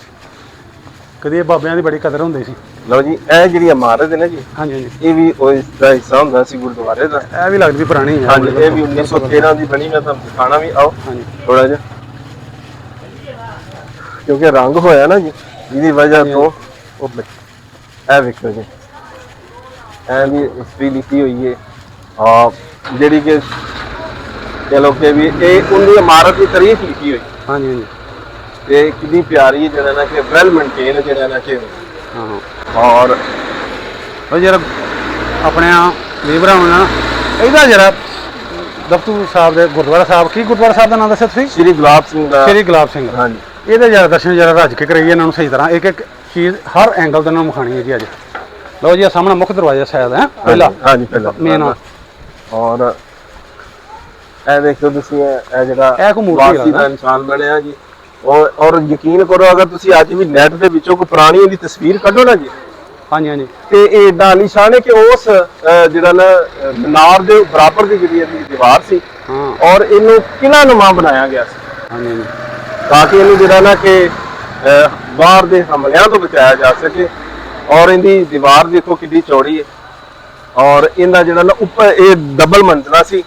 ਕਦੀ ਇਹ ਬਾਬਿਆਂ ਦੀ ਬੜੀ ਕਦਰ ਹੁੰਦੀ ਸੀ। ਲਓ ਜੀ ਇਹ ਜਿਹੜੀ ਇਮਾਰਤ ਹੈ ਨਾ ਜੀ, ਹਾਂਜੀ ਹਾਂਜੀ ਇਹ ਵੀ ਉਸ ਦਾ ਹਿੱਸਾ ਹੁੰਦਾ ਸੀ ਗੁਰਦੁਆਰੇ ਦਾ। ਇਹ ਵੀ ਲੱਗਦੀ ਪੁਰਾਣੀ ਹੈ। ਹਾਂਜੀ ਇਹ ਵੀ 1913 ਦੀ ਬਣੀ। ਮੈਂ ਤੁਹਾਨੂੰ ਦਿਖਾਣਾ ਵੀ, ਆਓ ਹਾਂਜੀ ਥੋੜਾ ਜਿਹਾ, ਕਿਉਂਕਿ ਰੰਗ ਹੋਇਆ ਨਾ ਜੀ ਜਿਹਦੀ ਵਜ੍ਹਾ ਤੋਂ ਉਹ ਇਹ ਵੇਖੋ ਜੀ, ਇਹ ਵੀ ਉਸ ਵੀ ਲਿਖੀ ਹੋਈ ਹੈ ਜਿਹੜੀ ਕਿ ਚਲੋ ਕਿ ਵੀ ਇਹ ਉਹਦੀ ਇਮਾਰਤ ਦੀ ਤਾਰੀਖ ਲਿਖੀ ਹੋਈ ਹਾਂਜੀ ਹਾਂਜੀ ਤੇ ਕਿੰਨੀ ਪਿਆਰੀ ਹੈ ਜਿਹੜਾ ਨਾ ਕਿ ਵੈਲ ਮੇਨਟੇਨ ਜਿਹੜਾ ਨਾ ਕਿ ਹਾਂ ਔਰ ਉਹ ਜਿਹੜਾ ਆਪਣੇ ਵੀਵਰਾ ਹੋਣਾ ਇਹਦਾ ਜਿਹੜਾ ਦਫਤੂ ਸਾਹਿਬ ਦੇ ਗੁਰਦੁਆਰਾ ਸਾਹਿਬ, ਕੀ ਗੁਰਦੁਆਰਾ ਸਾਹਿਬ ਦਾ ਨਾਮ ਦੱਸਿਆ ਤੁਸੀਂ? ਸ਼੍ਰੀ ਗੁਲਾਬ ਸਿੰਘ ਦਾ। ਸ਼੍ਰੀ ਗੁਲਾਬ ਸਿੰਘ। ਹਾਂਜੀ ਇਹਦੇ ਜਰਾ ਦਰਸ਼ਨ ਜਰਾ ਰੱਜ ਕੇ ਕਰਾਈਏ ਇਹਨਾਂ ਨੂੰ ਸਹੀ ਤਰ੍ਹਾਂ, ਇੱਕ ਇੱਕ ਚੀਜ਼ ਹਰ ਐਂਗਲ ਤੋਂ ਇਹਨਾਂ ਨੂੰ ਵਿਖਾਣੀ ਹੈ ਜੀ ਅੱਜ। ਲਓ ਜੀ ਆ ਸਾਹਮਣੇ ਮੁੱਖ ਦਰਵਾਜ਼ਾ ਸ਼ਾਇਦ ਹੈ ਪਹਿਲਾ, ਹਾਂਜੀ ਪਹਿਲਾ ਮੇਨ। ਔਰ ਇਹ ਦੇਖੋ ਤੁਸੀਂ ਇਹ ਜਿਹੜਾ ਇਹ ਕੋਈ ਮੂਰਤੀ ਵਾਸੀ ਦਾ ਹੈ ਇਨਸਾਨ ਬਣਿਆ ਜੀ। ਔਰ ਯਕੀਨ ਕਰੋ ਅਗਰ ਤੁਸੀਂ ਅੱਜ ਵੀ ਨੈਟ ਦੇ ਵਿੱਚੋਂ ਕੋਈ ਪੁਰਾਣੀ ਇਹਦੀ ਤਸਵੀਰ ਕੱਢੋ ਨਾ ਜੀ, ਹਾਂਜੀ ਹਾਂਜੀ ਤੇ ਇਹ ਏਡਾ ਆਲੀਸ਼ਾਨ ਹੈ ਕਿ ਉਸ ਜਿਹੜਾ ਨਾ ਮੀਨਾਰ ਦੇ ਬਰਾਬਰ ਦੀ ਜਿਹੜੀ ਇਹਦੀ ਦੀਵਾਰ ਸੀ ਹਾਂ ਔਰ ਇਹਨੂੰ ਕਿਲਾ ਨੁਮਾ ਬਣਾਇਆ ਗਿਆ ਸੀ ਹਾਂਜੀ ਹਾਂਜੀ ਤਾਂ ਕਿ ਇਹਨੂੰ ਜਿਹੜਾ ਨਾ ਕਿ ਬਾਹਰ ਦੇ ਹਮਲਿਆਂ ਤੋਂ ਬਚਾਇਆ ਜਾ ਸਕੇ। ਔਰ ਇਹਦੀ ਦੀਵਾਰ ਦੇਖੋ ਕਿੰਨੀ ਚੌੜੀ ਹੈ ਔਰ ਇਹਦਾ ਜਿਹੜਾ ਨਾ ਉੱਪਰ ਇਹ ਡਬਲ ਮੰਜ਼ਲਾ ਸੀ,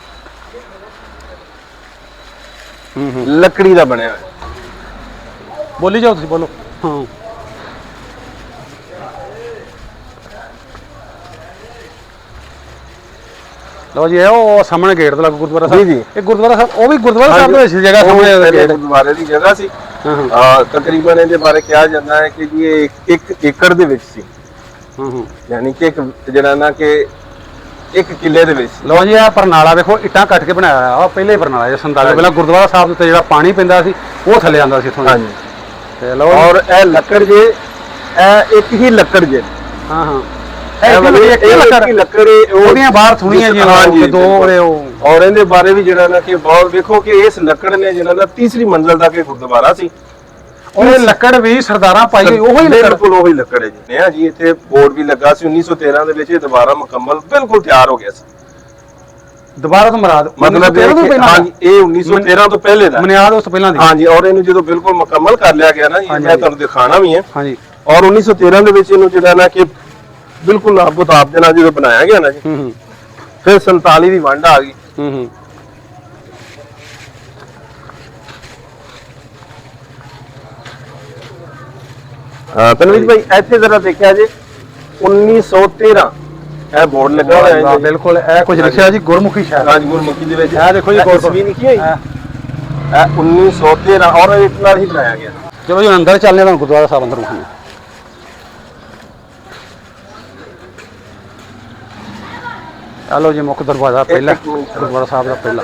ਲੱਕੜੀ ਦਾ ਬਣਿਆ ਹੋਇਆ। ਬੋਲੀ ਜਾਓ ਤੁਸੀਂ, ਬੋਲੋ। ਹਾਂ ਲਓ ਜੀ ਇਹ ਉਹ ਸਾਹਮਣੇ ਗੇਟ ਤੇ ਲੱਗ ਗੁਰਦੁਆਰਾ ਸਾਹਿਬ। ਜੀ, ਜੀ। ਇਹ ਗੁਰਦੁਆਰਾ ਸਾਹਿਬ, ਉਹ ਵੀ ਗੁਰਦੁਆਰਾ ਸਾਹਿਬ ਦੇ ਵਿੱਚ ਜਗ੍ਹਾ ਸਾਹਮਣੇ ਉਹ ਗੇਟ। ਗੁਰਦੁਆਰੇ ਦੀ ਜਗ੍ਹਾ ਸੀ। ਹਾਂ ਹਾਂ ਤਕਰੀਬਨ ਇਹਦੇ ਬਾਰੇ ਕਿਹਾ ਜਾਂਦਾ ਹੈ ਕਿ ਜੀ ਇਹ 1 ਏਕੜ ਦੇ ਵਿੱਚ ਸੀ, ਹਾਂ ਯਾਨੀ ਕਿ ਇੱਕ ਜਿਹੜਾ ਨਾ ਕਿ 1 ਕਿੱਲੇ ਦੇ ਵਿੱਚ ਸੀ। ਲਓ ਜੀ ਇਹ ਪਰਨਾਲਾ ਵੇਖੋ ਇੱਟਾਂ ਕੱਟ ਕੇ ਬਣਾਇਆ ਹੋਇਆ, ਉਹ ਪਹਿਲੇ ਪਰਨਾਲਾ ਜੇ 47 ਪਹਿਲਾਂ ਗੁਰਦੁਆਰਾ ਸਾਹਿਬ ਦੇ ਉੱਤੇ ਜਿਹੜਾ ਪਾਣੀ ਪੈਂਦਾ ਸੀ ਉਹ ਥੱਲੇ ਆਉਂਦਾ ਸੀ ਇੱਥੋਂ। ਹਾਂਜੀ ਤੇ ਲਓ ਔਰ ਇਹ ਲੱਕੜ ਜੇ ਇਹ ਇੱਕ ਹੀ ਲੱਕੜ ਜੇ ਹਾਂ ਹਾਂ ਇਹ ਵਾਲੀ ਇੱਕ ਹੀ ਲੱਕੜ ਉਹਦੀਆਂ ਬਾਹਰ ਥੁਣੀਆਂ ਜੀ ਹਾਂਜੀ ਦੋ ਉਹਦੇ ਉਹ। ਔਰ ਇਹਦੇ ਬਾਰੇ ਵੀ ਜਿਹੜਾ ਨਾ ਕਿ ਬਹੁਤ ਵੇਖੋ ਕਿ ਇਸ ਲੱਕੜ ਨੇ ਜਿਹੜਾ ਨਾ ਤੀਸਰੀ ਮੰਜ਼ਲ ਤੱਕ ਇਹ ਗੁਰਦੁਆਰਾ ਸੀ। ਉਹ ਲੱਕੜ ਵੀ ਸਰਦਾਰਾਂ ਪਾਈ ਹੋਈ ਉਹੀ ਲੱਕੜ, ਬਿਲਕੁਲ ਉਹੀ ਲੱਕੜ ਹੈ ਜੀ। ਹਾਂ ਜੀ ਇੱਥੇ ਬੋਰਡ ਵੀ ਲੱਗਾ ਸੀ 1913 ਦੇ ਵਿੱਚ ਇਹ ਦੁਬਾਰਾ ਮੁਕੰਮਲ ਬਿਲਕੁਲ ਤਿਆਰ ਹੋ ਗਿਆ ਸੀ। ਦੁਬਾਰਾ ਤੋਂ ਮਰਾਦ ਮਤਲਬ ਹਾਂਜੀ ਇਹ 1913 ਤੋਂ ਪਹਿਲੇ ਦਾ ਬੁਨਿਆਦ ਉਸ ਤੋਂ ਪਹਿਲਾਂ ਦੀ। ਹਾਂਜੀ ਔਰ ਇਹਨੂੰ ਜਦੋਂ ਬਿਲਕੁਲ ਮੁਕੰਮਲ ਕਰ ਲਿਆ ਗਿਆ ਨਾ ਜੀ, ਮੈਂ ਤੁਹਾਨੂੰ ਦਿਖਾਣਾ ਵੀ ਹੈ। ਹਾਂਜੀ ਔਰ 1913 ਦੇ ਵਿੱਚ ਇਹਨੂੰ ਜਿਹੜਾ ਨਾ ਕਿ ਬਿਲਕੁਲ ਨਾਬੁਤਾਬ ਦੇ ਨਾਲ ਜਦੋਂ ਬਣਾਇਆ ਗਿਆ ਨਾ ਜੀ, ਹੂੰ ਹੂੰ ਫਿਰ 47 ਦੀ ਵੰਡ ਆ ਗਈ। ਹੂੰ ਹੂੰ ਤਨਵੀਰ ਭਾਈ ਇੱਥੇ ਜ਼ਰਾ ਦੇਖਿਆ ਜੀ 1913 ਇਹ ਬੋਰਡ ਲੱਗਾ ਹੋਇਆ ਹੈ ਜੀ। ਬਿਲਕੁਲ ਇਹ ਕੁਝ ਲਿਖਿਆ ਜੀ ਗੁਰਮੁਖੀ ਸ਼ਾਇਦ। ਹਾਂਜੀ ਗੁਰਮੁਖੀ ਦੇ ਵਿੱਚ ਇਹ ਦੇਖੋ ਜੀ ਤਸਵੀਰ ਲਿਖੀ ਹੋਈ ਇਹ 1913 ਔਰ ਇਸ ਨਾਲ ਹੀ ਬਣਾਇਆ ਗਿਆ। ਚਲੋ ਜੀ ਅੰਦਰ ਚੱਲਦੇ ਹਾਂ, ਤੁਹਾਨੂੰ ਗੁਰਦੁਆਰਾ ਸਾਹਿਬ ਅੰਦਰ ਵਿਖਾਉਂਦੇ। ਚਲੋ ਜੀ ਮੁੱਖ ਦਰਵਾਜ਼ਾ ਪਹਿਲਾ ਇੱਕ ਮਿੰਟ। ਗੁਰਦੁਆਰਾ ਸਾਹਿਬ ਦਾ ਪਹਿਲਾ।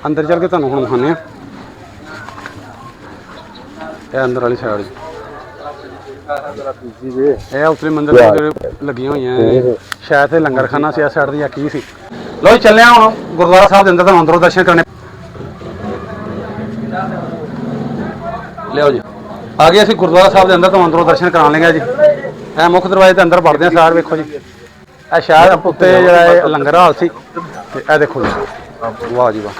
ਅੰਦਰ ਚੱਲ ਕੇ ਤੁਹਾਨੂੰ ਹੁਣ ਵਿਖਾਉਂਦੇ ਆ। ਇਹ ਅੰਦਰ ਵਾਲੀ ਸਾਈਡ ਜੀ, ਇਹ ਉਤਲੇ ਮੰਦਿਰ ਦੇ ਜਿਹੜੇ ਲੱਗੀਆਂ ਹੋਈਆਂ ਇਹ ਸ਼ਾਇਦ ਇਹ ਲੰਗਰਖਾਨਾ ਸੀ ਇਸ ਸਾਈਡ ਦੀ ਜਾਂ ਕੀ ਸੀ। ਲਓ ਜੀ ਚੱਲੇ ਆ ਹੁਣ ਗੁਰਦੁਆਰਾ ਸਾਹਿਬ ਦੇ ਅੰਦਰ, ਤੁਹਾਨੂੰ ਅੰਦਰੋਂ ਦਰਸ਼ਨ ਕਰਨੇ। ਲਿਓ ਜੀ ਆ ਗਏ ਅਸੀਂ ਗੁਰਦੁਆਰਾ ਸਾਹਿਬ ਦੇ ਅੰਦਰ, ਤੁਹਾਨੂੰ ਅੰਦਰੋਂ ਦਰਸ਼ਨ ਕਰਾ ਲੈਂਗੇ ਜੀ। ਇਹ ਮੁੱਖ ਦਰਵਾਜ਼ੇ ਦੇ ਅੰਦਰ ਵੜਦੇ ਆ ਸਾਰ। ਵੇਖੋ ਜੀ ਇਹ ਸ਼ਾਇਦ ਉੱਤੇ ਜਿਹੜਾ ਇਹ ਲੰਗਰ ਹਾਲ ਸੀ, ਤੇ ਇਹ ਦੇਖੋ ਜੀ ਵਾਹ ਜੀ ਵਾਹ।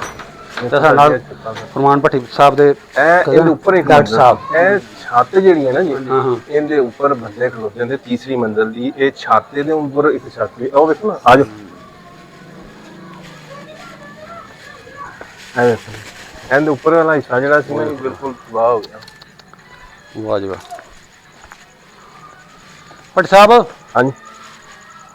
ਤੇ ਸਾਡੇ ਨਾਲ ਫਰਮਾਨ ਭੱਟੀ ਸਾਹਿਬ ਦੇ ਇਹਦੇ ਉੱਪਰ ਇੱਕ ਡਾਕਟਰ ਸਾਹਿਬ ਇਹ ਛੱਤ ਜਿਹੜੀ ਹੈ ਨਾ ਜੀ ਹਾਂ ਹਾਂ ਇਹਦੇ ਉੱਪਰ ਬੰਦੇ ਖਲੋਤੇ ਹੁੰਦੇ ਤੀਸਰੀ ਮੰਜ਼ਿਲ ਦੀ ਇਹ ਛੱਤ ਦੇ ਉੱਪਰ ਇੱਕ ਛੱਤ ਵੀ ਉਹ ਵੇਖੋ ਨਾ ਆ ਜਾਓ ਇਹ ਵੇਖੋ ਇਹਦੇ ਉੱਪਰ ਵਾਲਾ ਹਿੱਸਾ ਜਿਹੜਾ ਸੀ ਨਾ ਬਿਲਕੁਲ ਤਬਾਹ ਹੋ ਗਿਆ ਵਾਹ ਜੀ ਵਾਹ ਭੱਟੀ ਸਾਹਿਬ ਹਾਂਜੀ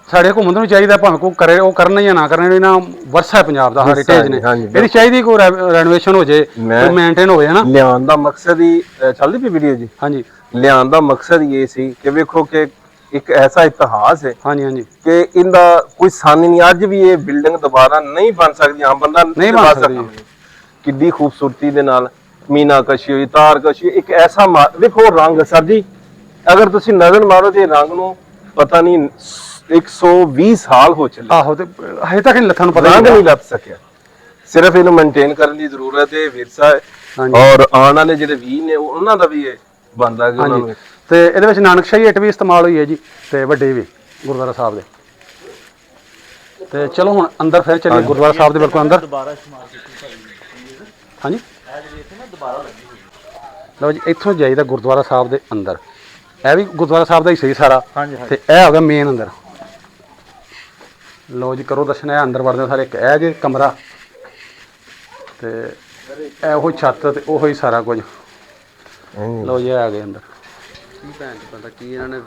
ਸਾਡੇ ਘੁੰਮਣ ਨੂੰ ਚਾਹੀਦਾ ਭਾਵੇਂ ਕੋਈ ਕਰੇ ਉਹ ਕਰਨਾ ਜਾਂ ਨਾ ਕਰਨਾ ਇਹਨਾਂ ਵਰਸਾ ਹੈ ਪੰਜਾਬ ਦਾ ਹੈਰੀਟੇਜ ਨੇ ਇਹਦੀ ਚਾਹੀਦੀ ਕੋਈ ਰੈਨੋਵੇਸ਼ਨ ਹੋ ਜੇ ਕੋਈ ਮੇਨਟੇਨ ਹੋਵੇ ਹਨਾ ਲਿਆਉਣ ਦਾ ਮਕਸਦ ਹੀ ਚੱਲਦੀ ਪਈ ਵੀਡੀਓ ਜੀ ਹਾਂਜੀ ਲਿਆਉਣ ਦਾ ਮਕਸਦ ਇਹ ਸੀ ਕਿ ਵੇਖੋ ਕਿ ਇੱਕ ਐਸਾ ਇਤਿਹਾਸ ਹੈ ਹਾਂਜੀ ਹਾਂਜੀ ਕਿ ਇਹਦਾ ਕੋਈ ਸਾਨੀ ਨਹੀਂ ਅੱਜ ਵੀ ਇਹ ਬਿਲਡਿੰਗ ਦੁਬਾਰਾ ਨਹੀਂ ਬਣ ਸਕਦੀ ਆਮ ਬੰਦਾ ਨਹੀਂ ਬਣ ਸਕਦੀ ਕਿੱਡੀ ਖੂਬਸੂਰਤੀ ਦੇ ਨਾਲ ਮੀਨਾਕਸ਼ੀ ਹੋਈ ਤਾਰਕਸ਼ੀ ਇੱਕ ਐਸਾ ਵੇਖੋ ਰੰਗ ਸਰ ਜੀ ਅਗਰ ਤੁਸੀਂ ਨਜ਼ਰ ਮਾਰੋ ਤੇ ਰੰਗ ਨੂੰ ਪਤਾ ਨਹੀਂ 120 ਸਾਲ ਹੋ ਚੱਲੇ ਆਹੋ ਤੇ ਹਜੇ ਤੱਕ ਨਹੀਂ ਲੱਥਾਂ ਨੂੰ ਪਤਾ ਰੰਗ ਨਹੀਂ ਲੱਭ ਸਕਿਆ ਸਿਰਫ ਇਹਨੂੰ ਮੇਨਟੇਨ ਕਰਨ ਦੀ ਜ਼ਰੂਰਤ ਹੈ ਵਿਰਸਾ ਹੈ ਔਰ ਆਉਣ ਵਾਲੇ ਜਿਹੜੇ ਵੀ ਨੇ ਉਹਨਾਂ ਦਾ ਵੀ ਇਹ ਬਣਦਾ ਕਿ ਉਹਨਾਂ ਨੂੰ ਤੇ ਇਹਦੇ ਵਿੱਚ ਨਾਨਕਸ਼ਾਹੀ ਇੱਟ ਵੀ ਇਸਤੇਮਾਲ ਹੋਈ ਹੈ ਜੀ ਤੇ ਵੱਡੇ ਵੀ ਗੁਰਦੁਆਰਾ ਸਾਹਿਬ ਦੇ ਤੇ ਚਲੋ ਹੁਣ ਅੰਦਰ ਫਿਰ ਚੱਲੀਏ ਗੁਰਦੁਆਰਾ ਸਾਹਿਬ ਦੇ ਬਿਲਕੁਲ ਅੰਦਰ ਹਾਂਜੀ ਲਓ ਜੀ ਇੱਥੋਂ ਜਾਈਦਾ ਗੁਰਦੁਆਰਾ ਸਾਹਿਬ ਦੇ ਅੰਦਰ ਇਹ ਵੀ ਗੁਰਦੁਆਰਾ ਸਾਹਿਬ ਦਾ ਹੀ ਸਹੀ ਸਾਰਾ ਤੇ ਇਹ ਹੋ ਗਿਆ ਮੇਨ ਅੰਦਰ ਲਓ ਜੀ ਕਰੋ ਦਰਸ਼ਨ ਹੈ ਅੰਦਰ ਵੜਦੇ ਸਾਰੇ ਇੱਕ ਇਹ ਜੇ ਕਮਰਾ ਤੇ ਇਹੋ ਛੱਤ ਤੇ ਉਹੋ ਹੀ ਸਾਰਾ ਕੁਝ ਲਓ ਜੀ ਆ ਗਏ ਅੰਦਰ ਕੀ ਭੈਣ ਚ ਪਤਾ ਕੀ ਇਹਨਾਂ ਨੇ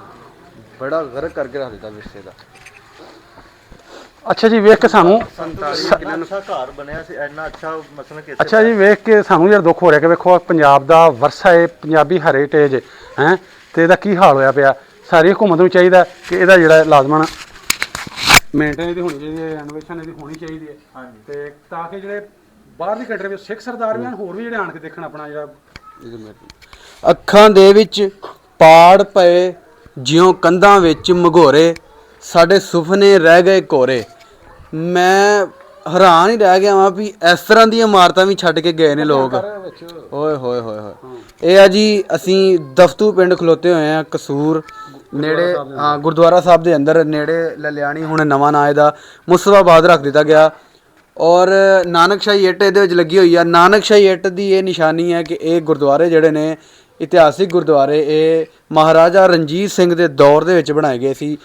ਬੜਾ ਗਰਕ ਕਰਕੇ ਰੱਖ ਦਿੱਤਾ ਵਿਰਸੇ ਦਾ ਅੱਛਾ ਜੀ ਵੇਖ ਕੇ ਸਾਨੂੰ ਕਿੰਨਾ ਅੱਛਾ ਘਰ ਬਣਿਆ ਸੀ ਇੰਨਾ ਅੱਛਾ ਮਸਲਾ ਕਿ ਅੱਛਾ ਜੀ ਵੇਖ ਕੇ ਸਾਨੂੰ ਯਾਰ ਦੁੱਖ ਹੋ ਰਿਹਾ ਕਿ ਵੇਖੋ ਪੰਜਾਬ ਦਾ ਵਰਸਾ ਹੈ ਪੰਜਾਬੀ ਹੈਰੀਟੇਜ ਹੈ ਤੇ ਇਹਦਾ ਕੀ ਹਾਲ ਹੋਇਆ ਪਿਆ ਸਾਰੀ ਹਕੂਮਤ ਨੂੰ ਚਾਹੀਦਾ ਕਿ ਇਹਦਾ ਜਿਹੜਾ ਲਾਜ਼ਮਨ ਮੇਨਟੇਨ ਇਹਦੀ ਹੋਣੀ ਚਾਹੀਦੀ ਹੈ ਰੈਨੋਵੇਸ਼ਨ ਇਹਦੀ ਹੋਣੀ ਚਾਹੀਦੀ ਹੈ ਹਾਂਜੀ ਤੇ ਤਾਂ ਕਿ ਜਿਹੜੇ ਬਾਹਰਲੀ ਕੰਟਰੀ ਵਿੱਚ ਸਿੱਖ ਸਰਦਾਰ ਵੀ ਹਨ ਹੋਰ ਵੀ ਜਿਹੜੇ ਆਣ ਕੇ ਦੇਖਣ ਆਪਣਾ ਜਿਹੜਾ ਅੱਖਾਂ ਦੇ ਵਿੱਚ ਪਾੜ ਪਏ ਜਿਉਂ ਕੰਧਾਂ ਵਿੱਚ ਮਘੋਰੇ ਸਾਡੇ ਸੁਪਨੇ ਰਹਿ ਗਏ ਕੋਰੇ ਮੈਂ ਹੈਰਾਨ ਹੀ ਰਹਿ ਗਿਆ ਵਾਂ ਵੀ ਇਸ ਤਰ੍ਹਾਂ ਦੀਆਂ ਇਮਾਰਤਾਂ ਵੀ ਛੱਡ ਕੇ ਗਏ ਨੇ ਲੋਕ ਓਏ ਹੋਏ ਹੋਏ ਹੋਏ ਇਹ ਆ ਜੀ ਅਸੀਂ ਦਫਤੂ ਪਿੰਡ ਖਲੋਤੇ ਹੋਏ ਆ ਕਸੂਰ ਨੇੜੇ ਹਾਂ ਗੁਰਦੁਆਰਾ ਸਾਹਿਬ ਦੇ ਅੰਦਰ ਨੇੜੇ ਲਲਿਆਣੀ ਹੁਣ ਨਵਾਂ ਨਾਂ ਇਹਦਾ ਮੁਸਤਫਾਬਾਦ ਰੱਖ ਦਿੱਤਾ ਗਿਆ ਔਰ ਨਾਨਕਸ਼ਾਹੀ ਇੱਟ ਇਹਦੇ ਵਿੱਚ ਲੱਗੀ ਹੋਈ ਆ ਨਾਨਕਸ਼ਾਹੀ ਇੱਟ ਦੀ ਇਹ ਨਿਸ਼ਾਨੀ ਹੈ ਕਿ ਇਹ ਗੁਰਦੁਆਰੇ ਜਿਹੜੇ ਨੇ ਇਤਿਹਾਸਿਕ ਗੁਰਦੁਆਰੇ ਇਹ ਮਹਾਰਾਜਾ ਰਣਜੀਤ ਸਿੰਘ ਦੇ ਦੌਰ ਦੇ ਵਿੱਚ ਬਣਾਏ ਗਏ ਸੀ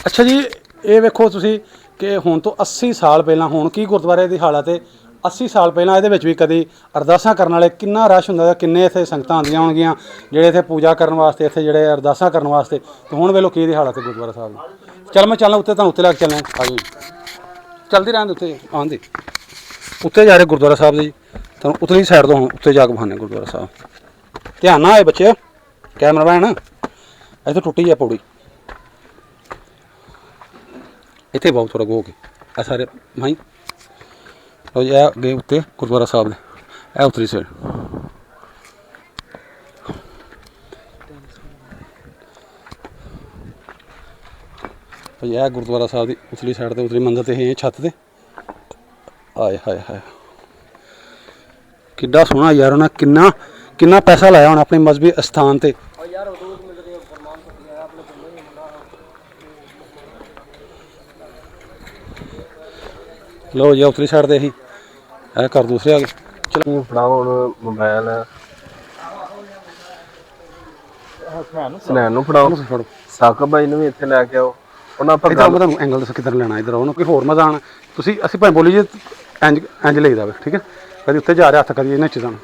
ਅੱਛਾ ਜੀ ਇਹ ਵੇਖੋ ਤੁਸੀਂ ਕਿ ਹੁਣ ਤੋਂ 80 ਸਾਲ ਪਹਿਲਾਂ ਹੁਣ ਕੀ ਗੁਰਦੁਆਰੇ ਦੀ ਹਾਲਤ ਹੈ 80 ਸਾਲ ਪਹਿਲਾਂ ਇਹਦੇ ਵਿੱਚ ਵੀ ਕਦੀ ਅਰਦਾਸਾਂ ਕਰਨ ਵਾਲੇ ਕਿੰਨਾ ਰਸ਼ ਹੁੰਦਾ ਕਿੰਨੇ ਇੱਥੇ ਸੰਗਤਾਂ ਆਉਂਦੀਆਂ ਹੋਣਗੀਆਂ ਜਿਹੜੇ ਇੱਥੇ ਪੂਜਾ ਕਰਨ ਵਾਸਤੇ ਇੱਥੇ ਜਿਹੜੇ ਅਰਦਾਸਾਂ ਕਰਨ ਵਾਸਤੇ ਤੇ ਹੁਣ ਵੇਖੋ ਕੀ ਦੀ ਹਾਲਤ ਹੈ ਗੁਰਦੁਆਰਾ ਸਾਹਿਬ ਦੀ ਚੱਲ ਮੈਂ ਚੱਲਣਾ ਉੱਤੇ ਤੁਹਾਨੂੰ ਉੱਤੇ ਲੈ ਕੇ ਚੱਲਣਾ ਆ ਜਾਓ ਚਲਦੀ ਰਹਿਣ ਦੇ ਉੱਤੇ ਆਉਂਦੇ ਉੱਤੇ ਜਾ ਰਹੇ ਗੁਰਦੁਆਰਾ ਸਾਹਿਬ ਜੀ ਤੁਹਾਨੂੰ ਉਤਲੀ ਸਾਈਡ ਤੋਂ ਹੁਣ ਉੱਤੇ ਜਾ ਕੇ ਬਹਾਨੇ ਗੁਰਦੁਆਰਾ ਸਾਹਿਬ ਧਿਆਨ ਨਾਲ ਆਏ ਬੱਚੇ ਕੈਮਰਾਮੈਨ ਇੱਥੇ ਟੁੱਟੀ ਆ ਪੌੜੀ ਇੱਥੇ ਬਹੁਤ ਥੋੜਾ ਗੋ ਕੇ ਆ ਸਾਰੇ ਮਾਈ ਲਓ ਜੀ ਇਹ ਗਏ ਉੱਤੇ ਗੁਰਦੁਆਰਾ ਸਾਹਿਬ ਦੇ ਇਹ ਉਤਰੀ ਸਾਈਡ ਇਹ ਗੁਰਦੁਆਰਾ ਸਾਹਿਬ ਦੀ ਉਤਲੀ ਸਾਈਡ ਤੇ ਉਤਲੀ ਮੰਜ਼ਿਲ ਤੇ ਇਹ ਛੱਤ ਤੇ ਆਏ ਹਾਏ ਹਾਏ ਕਿੱਡਾ ਸੋਹਣਾ ਯਾਰ ਉਹਨਾਂ ਕਿੰਨਾ ਪੈਸਾ ਲਾਇਆ ਹੁਣ ਆਪਣੇ ਮਜ਼ਹਬੀ ਅਸਥਾਨ ਤੇ ਲਓ ਜੀ ਉਤਲੀ ਸਾਈਡ ਤੇ ਅਸੀਂ ਇਹ ਕਰ ਦੂਸਰੇ ਆ ਗਏ ਚਲੋ ਫੜਾਓ ਹੁਣ ਮੋਬਾਈਲ ਸਨੈਨ ਨੂੰ ਫੜਾਓ ਸਾਕਬ ਭਾਈ ਨੂੰ ਵੀ ਇੱਥੇ ਲੈ ਕੇ ਆਓ ਉਹਨਾਂ ਆਪਾਂ ਤੁਹਾਨੂੰ ਐਂਗਲ ਦੱਸ ਕਿੱਧਰ ਲੈਣਾ ਇੱਧਰ ਉਹਨੂੰ ਕੋਈ ਹੋਰ ਮਜ਼ਾ ਆਉਣਾ ਅਸੀਂ ਭਾਵੇਂ ਬੋਲੀ ਜੇ ਇੰਜ ਲਈਦਾ ਵੇ ਠੀਕ ਹੈ ਕਦੀ ਉੱਤੇ ਜਾ ਰਿਹਾ ਹੱਥ ਕਦੀ ਇਹਨਾਂ ਚੀਜ਼ਾਂ ਨੂੰ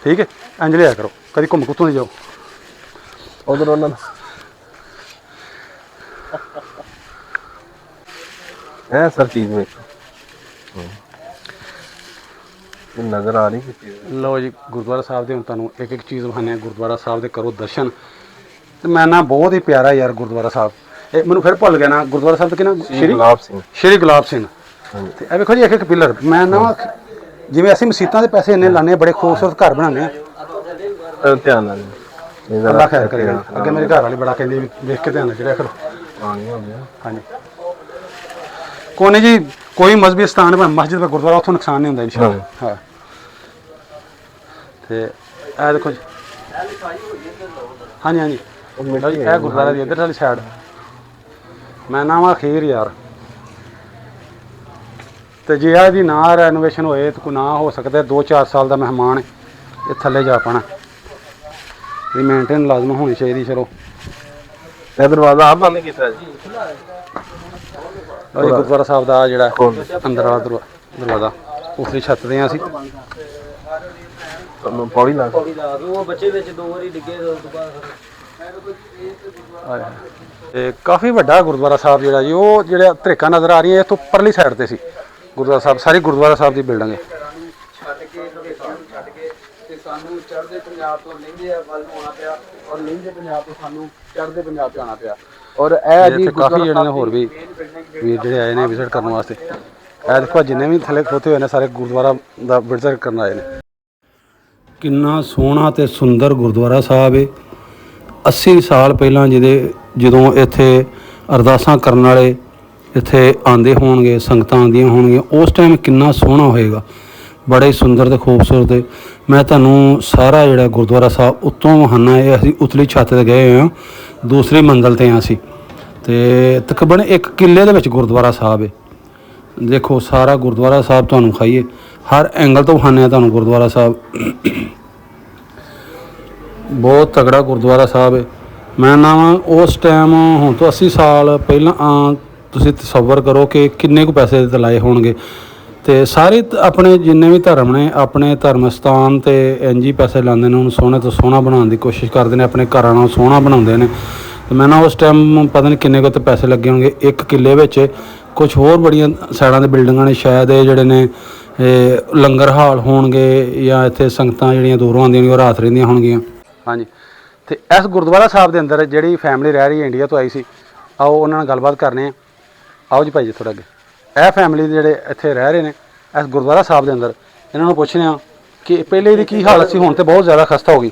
ਠੀਕ ਹੈ ਇੰਜ ਲਿਆ ਕਰੋ ਕਦੀ ਘੁੰਮ ਕੁੱਤੋਂ ਨਹੀਂ ਜਾਓ ਉਧਰ ਉਹਨਾਂ ਹੈ ਸਰ ਚੀਜ਼ ਵੇਖੋ ਨਜ਼ਰ ਆ ਰਹੀ ਕਿਤੇ ਲਓ ਜੀ ਗੁਰਦੁਆਰਾ ਸਾਹਿਬ ਦੇ ਹੁਣ ਤੁਹਾਨੂੰ ਇੱਕ ਇੱਕ ਚੀਜ਼ ਵਿਖਾਉਂਦੇ ਹਾਂ ਗੁਰਦੁਆਰਾ ਸਾਹਿਬ ਦੇ ਕਰੋ ਦਰਸ਼ਨ ਤੇ ਮੈਂ ਨਾ ਬਹੁਤ ਹੀ ਪਿਆਰਾ ਯਾਰ ਗੁਰਦੁਆਰਾ ਸਾਹਿਬ ਇਹ ਮੈਨੂੰ ਫਿਰ ਭੁੱਲ ਗਿਆ ਨਾ ਗੁਰਦੁਆਰਾ ਸਾਹਿਬ ਦਾ ਕਿਹਨਾਂ ਸ਼੍ਰੀ ਗੁਲਾਬ ਸਿੰਘ ਤੇ ਇਹ ਵੇਖੋ ਜੀ ਇੱਕ ਇੱਕ ਪਿਲਰ ਮੈਂ ਨਾ ਜਿਵੇਂ ਅਸੀਂ ਮਸੀਤਾਂ ਦੇ ਪੈਸੇ ਇੰਨੇ ਲਾਉਂਦੇ ਹਾਂ ਬੜੇ ਖੂਬਸੂਰਤ ਘਰ ਬਣਾਉਂਦੇ ਹਾਂ ਧਿਆਨ ਨਾਲ ਅੱਲਾ ਖੈਰ ਕਰੇਗਾ ਅੱਗੇ ਮੇਰੇ ਘਰ ਵਾਲੀ ਬੜਾ ਕਹਿੰਦੀ ਵੇਖ ਕੇ ਧਿਆਨ ਨਾਲ ਜਿਹੜਾ ਕਰੋ ਹਾਂਜੀ ਕੋਨੇ ਜੀ ਕੋਈ ਮਜ਼ਹਬੀ ਸਥਾਨ ਮਸਜਿਦ ਦਾ ਗੁਰਦੁਆਰਾ ਉੱਥੋਂ ਨੁਕਸਾਨ ਨਹੀਂ ਹੁੰਦਾ ਇਨਸ਼ਾਅੱਲਾ ਹਾਂ ਤੇ ਇਹ ਦੇਖੋ ਜੀ ਹਾਂਜੀ ਹਾਂਜੀ ਇਹ ਗੁਰਦੁਆਰਾ ਦੀ ਇੱਧਰ ਵਾਲੀ ਸਾਈਡ ਮੈਂ ਨਾਮ ਅਖੀਰ ਯਾਰ ਤੇ ਜੇ ਇਹਦੀ ਨਾ ਰੈਨੋਵੇਸ਼ਨ ਹੋਏ ਤਾਂ ਕੋਈ ਨਾ ਹੋ ਸਕਦਾ 2-4 ਸਾਲ ਦਾ ਮਹਿਮਾਨ ਇਹ ਥੱਲੇ ਜਾ ਪਾਣਾ। ਇਹ ਮੇਨਟੇਨ ਲਾਜ਼ਮ ਹੋਣੀ ਚਾਹੀਦੀ। ਚਲੋ ਇਹ ਦਰਵਾਜ਼ਾ ਆਪ ਬੰਦ ਕੀਤਾ ਜੀ। ਇਹ ਗੁਰਦੁਆਰਾ ਸਾਹਿਬ ਦਾ ਜਿਹੜਾ ਅੰਦਰ ਵਾਲਾ ਦਰਵਾਜ਼ਾ ਉਸਦੀ ਛੱਤ ਤੇ ਅਸੀਂ ਤੁਹਾਨੂੰ ਪੌੜੀ ਲਾ ਕੇ ਉਹ ਬੱਚੇ ਵਿੱਚ 2 ਵਾਰੀ ਡਿੱਗੇ ਤੋਂ ਬਾਅਦ ਤੇ ਕਾਫੀ ਵੱਡਾ ਗੁਰਦੁਆਰਾ ਸਾਹਿਬ ਜਿਹੜਾ ਜੀ ਉਹ ਜਿਹੜਾ ਧਰੇਕਾਂ ਨਜ਼ਰ ਆ ਰਹੀਆਂ ਇੱਥੋਂ ਪਰਲੀ ਸਾਈਡ ਤੇ ਸੀ ਗੁਰਦੁਆਰਾ ਸਾਹਿਬ। ਸਾਰੀ ਗੁਰਦੁਆਰਾ ਸਾਹਿਬ ਦੀ ਬਿਲਡਿੰਗ ਹੈ। ਛੱਡ ਕੇ ਤੇ ਸਾਨੂੰ ਚੜ੍ਹਦੇ ਪੰਜਾਬ ਤੋਂ ਲਹਿੰਦੇ ਵੱਲ ਨੂੰ ਆਉਣਾ ਪਿਆ ਔਰ ਲਹਿੰਦੇ ਪੰਜਾਬ ਤੋਂ ਸਾਨੂੰ ਚੜ੍ਹਦੇ ਪੰਜਾਬ ਤੇ ਆਉਣਾ ਪਿਆ। ਔਰ ਇਹ ਜੀ ਕਾਫੀ ਜਿਹੜੇ ਨੇ ਹੋਰ ਵੀ ਵੀਰ ਜਿਹੜੇ ਆਏ ਨੇ ਵਿਜ਼ਿਟ ਕਰਨ ਵਾਸਤੇ। ਇਹ ਦੇਖੋ ਜਿੰਨੇ ਵੀ ਥੱਲੇ ਖਲੋਤੇ ਹੋਏ ਨੇ ਸਾਰੇ ਗੁਰਦੁਆਰਾ ਦਾ ਵਿਜ਼ਿਟ ਕਰਨ ਆਏ ਨੇ। ਕਿੰਨਾ ਸੋਹਣਾ ਤੇ ਸੁੰਦਰ ਗੁਰਦੁਆਰਾ ਸਾਹਿਬ ਹੈ। 80 ਸਾਲ ਪਹਿਲਾਂ ਜਦੋਂ ਇੱਥੇ ਅਰਦਾਸਾਂ ਕਰਨ ਵਾਲੇ ਇੱਥੇ ਆਉਂਦੇ ਹੋਣਗੇ, ਸੰਗਤਾਂ ਆਉਂਦੀਆਂ ਹੋਣਗੀਆਂ, ਉਸ ਟਾਈਮ ਕਿੰਨਾ ਸੋਹਣਾ ਹੋਏਗਾ। ਬੜੇ ਸੁੰਦਰ ਤੇ ਖੂਬਸੂਰਤ। ਮੈਂ ਤੁਹਾਨੂੰ ਸਾਰਾ ਜਿਹੜਾ ਗੁਰਦੁਆਰਾ ਸਾਹਿਬ ਉੱਤੋਂ ਵਹਾਨਾ ਇਹ ਅਸੀਂ ਉਤਲੀ ਛੱਤ ਤੇ ਗਏ ਹੋਏ ਹਾਂ, ਦੂਸਰੀ ਮੰਜ਼ਲ ਤੇ ਹਾਂ ਅਸੀਂ। ਤੇ ਤਕਰੀਬਨ 1 ਕਿੱਲੇ ਦੇ ਵਿੱਚ ਗੁਰਦੁਆਰਾ ਸਾਹਿਬ ਹੈ। ਦੇਖੋ ਸਾਰਾ ਗੁਰਦੁਆਰਾ ਸਾਹਿਬ ਤੁਹਾਨੂੰ ਖਾਈਏ ਹਰ ਐਂਗਲ ਤੋਂ ਵਹਾਨੇ ਆ ਤੁਹਾਨੂੰ ਗੁਰਦੁਆਰਾ ਸਾਹਿਬ। ਬਹੁਤ ਤਗੜਾ ਗੁਰਦੁਆਰਾ ਸਾਹਿਬ ਹੈ। ਮੈਂ ਨਾ ਉਸ ਟਾਈਮ ਹੁਣ ਤੋਂ 80 ਸਾਲ ਪਹਿਲਾਂ ਤੁਸੀਂ ਤਸੱਵਰ ਕਰੋ ਕਿ ਕਿੰਨੇ ਕੁ ਪੈਸੇ ਤੇ ਲਾਏ ਹੋਣਗੇ। ਤੇ ਸਾਰੇ ਆਪਣੇ ਜਿੰਨੇ ਵੀ ਧਰਮ ਨੇ ਆਪਣੇ ਧਰਮ ਸਥਾਨ ਤੇ ਇੰਝ ਹੀ ਪੈਸੇ ਲਾਉਂਦੇ ਨੇ, ਉਹਨੂੰ ਸੋਹਣੇ ਤੋਂ ਸੋਹਣਾ ਬਣਾਉਣ ਦੀ ਕੋਸ਼ਿਸ਼ ਕਰਦੇ ਨੇ, ਆਪਣੇ ਘਰਾਂ ਨੂੰ ਸੋਹਣਾ ਬਣਾਉਂਦੇ ਨੇ। ਤੇ ਮੈਂ ਨਾ ਉਸ ਟਾਈਮ ਪਤਾ ਨਹੀਂ ਕਿੰਨੇ ਕੁ ਤੇ ਪੈਸੇ ਲੱਗੇ ਹੋਣਗੇ 1 ਕਿੱਲੇ ਵਿੱਚ। ਕੁਝ ਹੋਰ ਬੜੀਆਂ ਸਾਈਡਾਂ ਦੇ ਬਿਲਡਿੰਗਾਂ ਨੇ, ਸ਼ਾਇਦ ਇਹ ਜਿਹੜੇ ਨੇ ਲੰਗਰ ਹਾਲ ਹੋਣਗੇ ਜਾਂ ਇੱਥੇ ਸੰਗਤਾਂ ਜਿਹੜੀਆਂ ਦੂਰੋਂ ਆਉਂਦੀਆਂ ਨੇ ਉਹ ਰਾਤ ਰਹਿੰਦੀਆਂ ਹੋਣਗੀਆਂ। ਹਾਂਜੀ, ਤੇ ਇਸ ਗੁਰਦੁਆਰਾ ਸਾਹਿਬ ਦੇ ਅੰਦਰ ਜਿਹੜੀ ਫੈਮਿਲੀ ਰਹਿ ਰਹੀ ਹੈ ਇੰਡੀਆ ਤੋਂ ਆਈ ਸੀ, ਆਓ ਉਹਨਾਂ ਨਾਲ ਗੱਲਬਾਤ ਕਰਨੇ ਆ। ਆਓ ਜੀ ਭਾਈ ਜੀ ਥੋੜ੍ਹਾ ਅੱਗੇ। ਇਹ ਫੈਮਿਲੀ ਜਿਹੜੇ ਇੱਥੇ ਰਹਿ ਰਹੇ ਨੇ ਇਸ ਗੁਰਦੁਆਰਾ ਸਾਹਿਬ ਦੇ ਅੰਦਰ, ਇਹਨਾਂ ਨੂੰ ਪੁੱਛਦੇ ਆ ਕਿ ਪਹਿਲੇ ਇਹਦੀ ਕੀ ਹਾਲਤ ਸੀ, ਹੁਣ ਤੇ ਬਹੁਤ ਜ਼ਿਆਦਾ ਖਸਤਾ ਹੋ ਗਈ।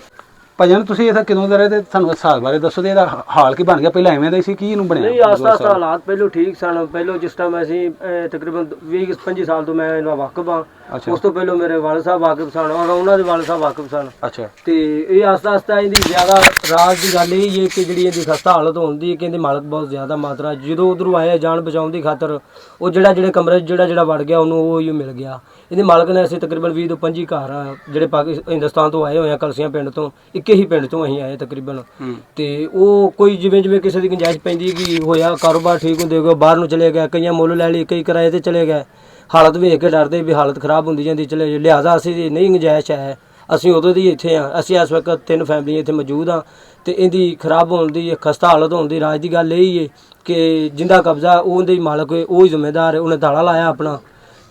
ਭਾਜੀ ਤੁਸੀਂ ਇਹਦਾ ਕਿਦੋਂ ਦਾ ਰਹੇ ਤੇ ਸਾਨੂੰ ਇਸ ਹਾਲ ਬਾਰੇ ਦੱਸੋ ਤੇ ਇਹਦਾ ਹਾਲ ਕੀ ਬਣ ਗਿਆ, ਪਹਿਲਾਂ ਐਵੇਂ ਦਾ ਹੀ ਸੀ ਕੀ ਇਹਨੂੰ ਬਣਿਆ? ਨਹੀਂ, ਆਸਤਾ ਹਾਲਾਤ ਪਹਿਲੋਂ ਠੀਕ ਸਨ। ਪਹਿਲੋਂ ਜਿਸ ਟਾਈਮ ਅਸੀਂ ਤਕਰੀਬਨ 20-25 ਸਾਲ ਤੋਂ ਮੈਂ ਇਹਨਾਂ ਵਾਕਿਫ ਹਾਂ। ਉਸ ਤੋਂ ਪਹਿਲਾਂ ਮੇਰੇ ਵਾਲਦ ਸਾਹਿਬ ਵਾਕਿਫ ਸਨ ਔਰ ਉਹਨਾਂ ਦੇ ਵਾਲਦ ਸਾਹਿਬ ਵਾਕਿਫ ਸਨ। ਅੱਛਾ। ਤੇ ਇਹ ਆਸਤਾ ਇਹਦੀ ਜ਼ਿਆਦਾ ਰਾਜ ਦੀ ਗੱਲ ਇਹ ਹੈ ਕਿ ਜਿਹੜੀ ਇਹਦੀ ਖਸਤਾ ਹਾਲਤ ਹੁੰਦੀ ਹੈ ਕਿ ਇਹਦੇ ਮਾਲਕ ਬਹੁਤ ਜ਼ਿਆਦਾ ਮਾਤਰਾ ਜਦੋਂ ਉਧਰੋਂ ਆਇਆ ਜਾਨ ਬਚਾਉਣ ਦੀ ਖਾਤਰ ਉਹ ਜਿਹੜੇ ਕਮਰੇ ਜਿਹੜਾ ਵੜ ਗਿਆ ਉਹਨੂੰ ਉਹ ਹੀ ਮਿਲ ਗਿਆ। ਇਹਦੇ ਮਾਲਕ ਨੇ ਅਸੀਂ ਤਕਰੀਬਨ 20 ਤੋਂ 25 ਘਰ ਆ ਜਿਹੜੇ ਹਿੰਦੁਸਤਾਨ ਤੋਂ ਆਏ ਹੋਏ ਆ, ਕਲਸੀਆਂ ਪਿੰਡ ਤੋਂ, ਇੱਕ ਹੀ ਪਿੰਡ ਤੋਂ ਅਸੀਂ ਆਏ ਤਕਰੀਬਨ। ਤੇ ਉਹ ਕੋਈ ਜਿਵੇਂ ਕਿਸੇ ਦੀ ਗੁੰਜਾਇਸ਼ ਪੈਂਦੀ ਕਿ ਹੋਇਆ ਕਾਰੋਬਾਰ ਠੀਕ ਹੁੰਦੇ ਗਏ ਬਾਹਰ ਨੂੰ ਚਲੇ ਗਏ, ਕਈਆਂ ਮੁੱਲ ਲੈ ਲਈ, ਕਈ ਕਿਰਾਏ ਤੇ ਚਲੇ ਗਏ। ਹਾਲਤ ਵੇਖ ਕੇ ਡਰਦੇ ਵੀ ਹਾਲਤ ਖਰਾਬ ਹੁੰਦੀ ਜਾਂਦੀ ਚਲੇ ਜਾਓ, ਲਿਹਾਜ਼ਾ ਅਸੀਂ ਨਹੀਂ ਗੁੰਜਾਇਸ਼ ਹੈ ਅਸੀਂ ਉਦੋਂ ਦੀ ਇੱਥੇ ਆ। ਅਸੀਂ ਇਸ ਵਕਤ 3 ਫੈਮਲੀਆਂ ਇੱਥੇ ਮੌਜੂਦ ਆ ਤੇ ਇਹਦੀ ਖਰਾਬ ਹੋਣ ਦੀ ਖਸਤਾ ਹਾਲਤ ਹੋਣ ਦੀ ਰਾਜ ਦੀ ਗੱਲ ਇਹ ਹੀ ਹੈ ਕਿ ਜਿੰਦਾ ਕਬਜ਼ਾ ਉਹਦੇ ਮਾਲਕ ਉਹ ਹੀ ਜ਼ਿੰਮੇਦਾਰ ਹੈ। ਉਹਨੇ ਤਾਲਾ ਲਾਇਆ ਆਪਣਾ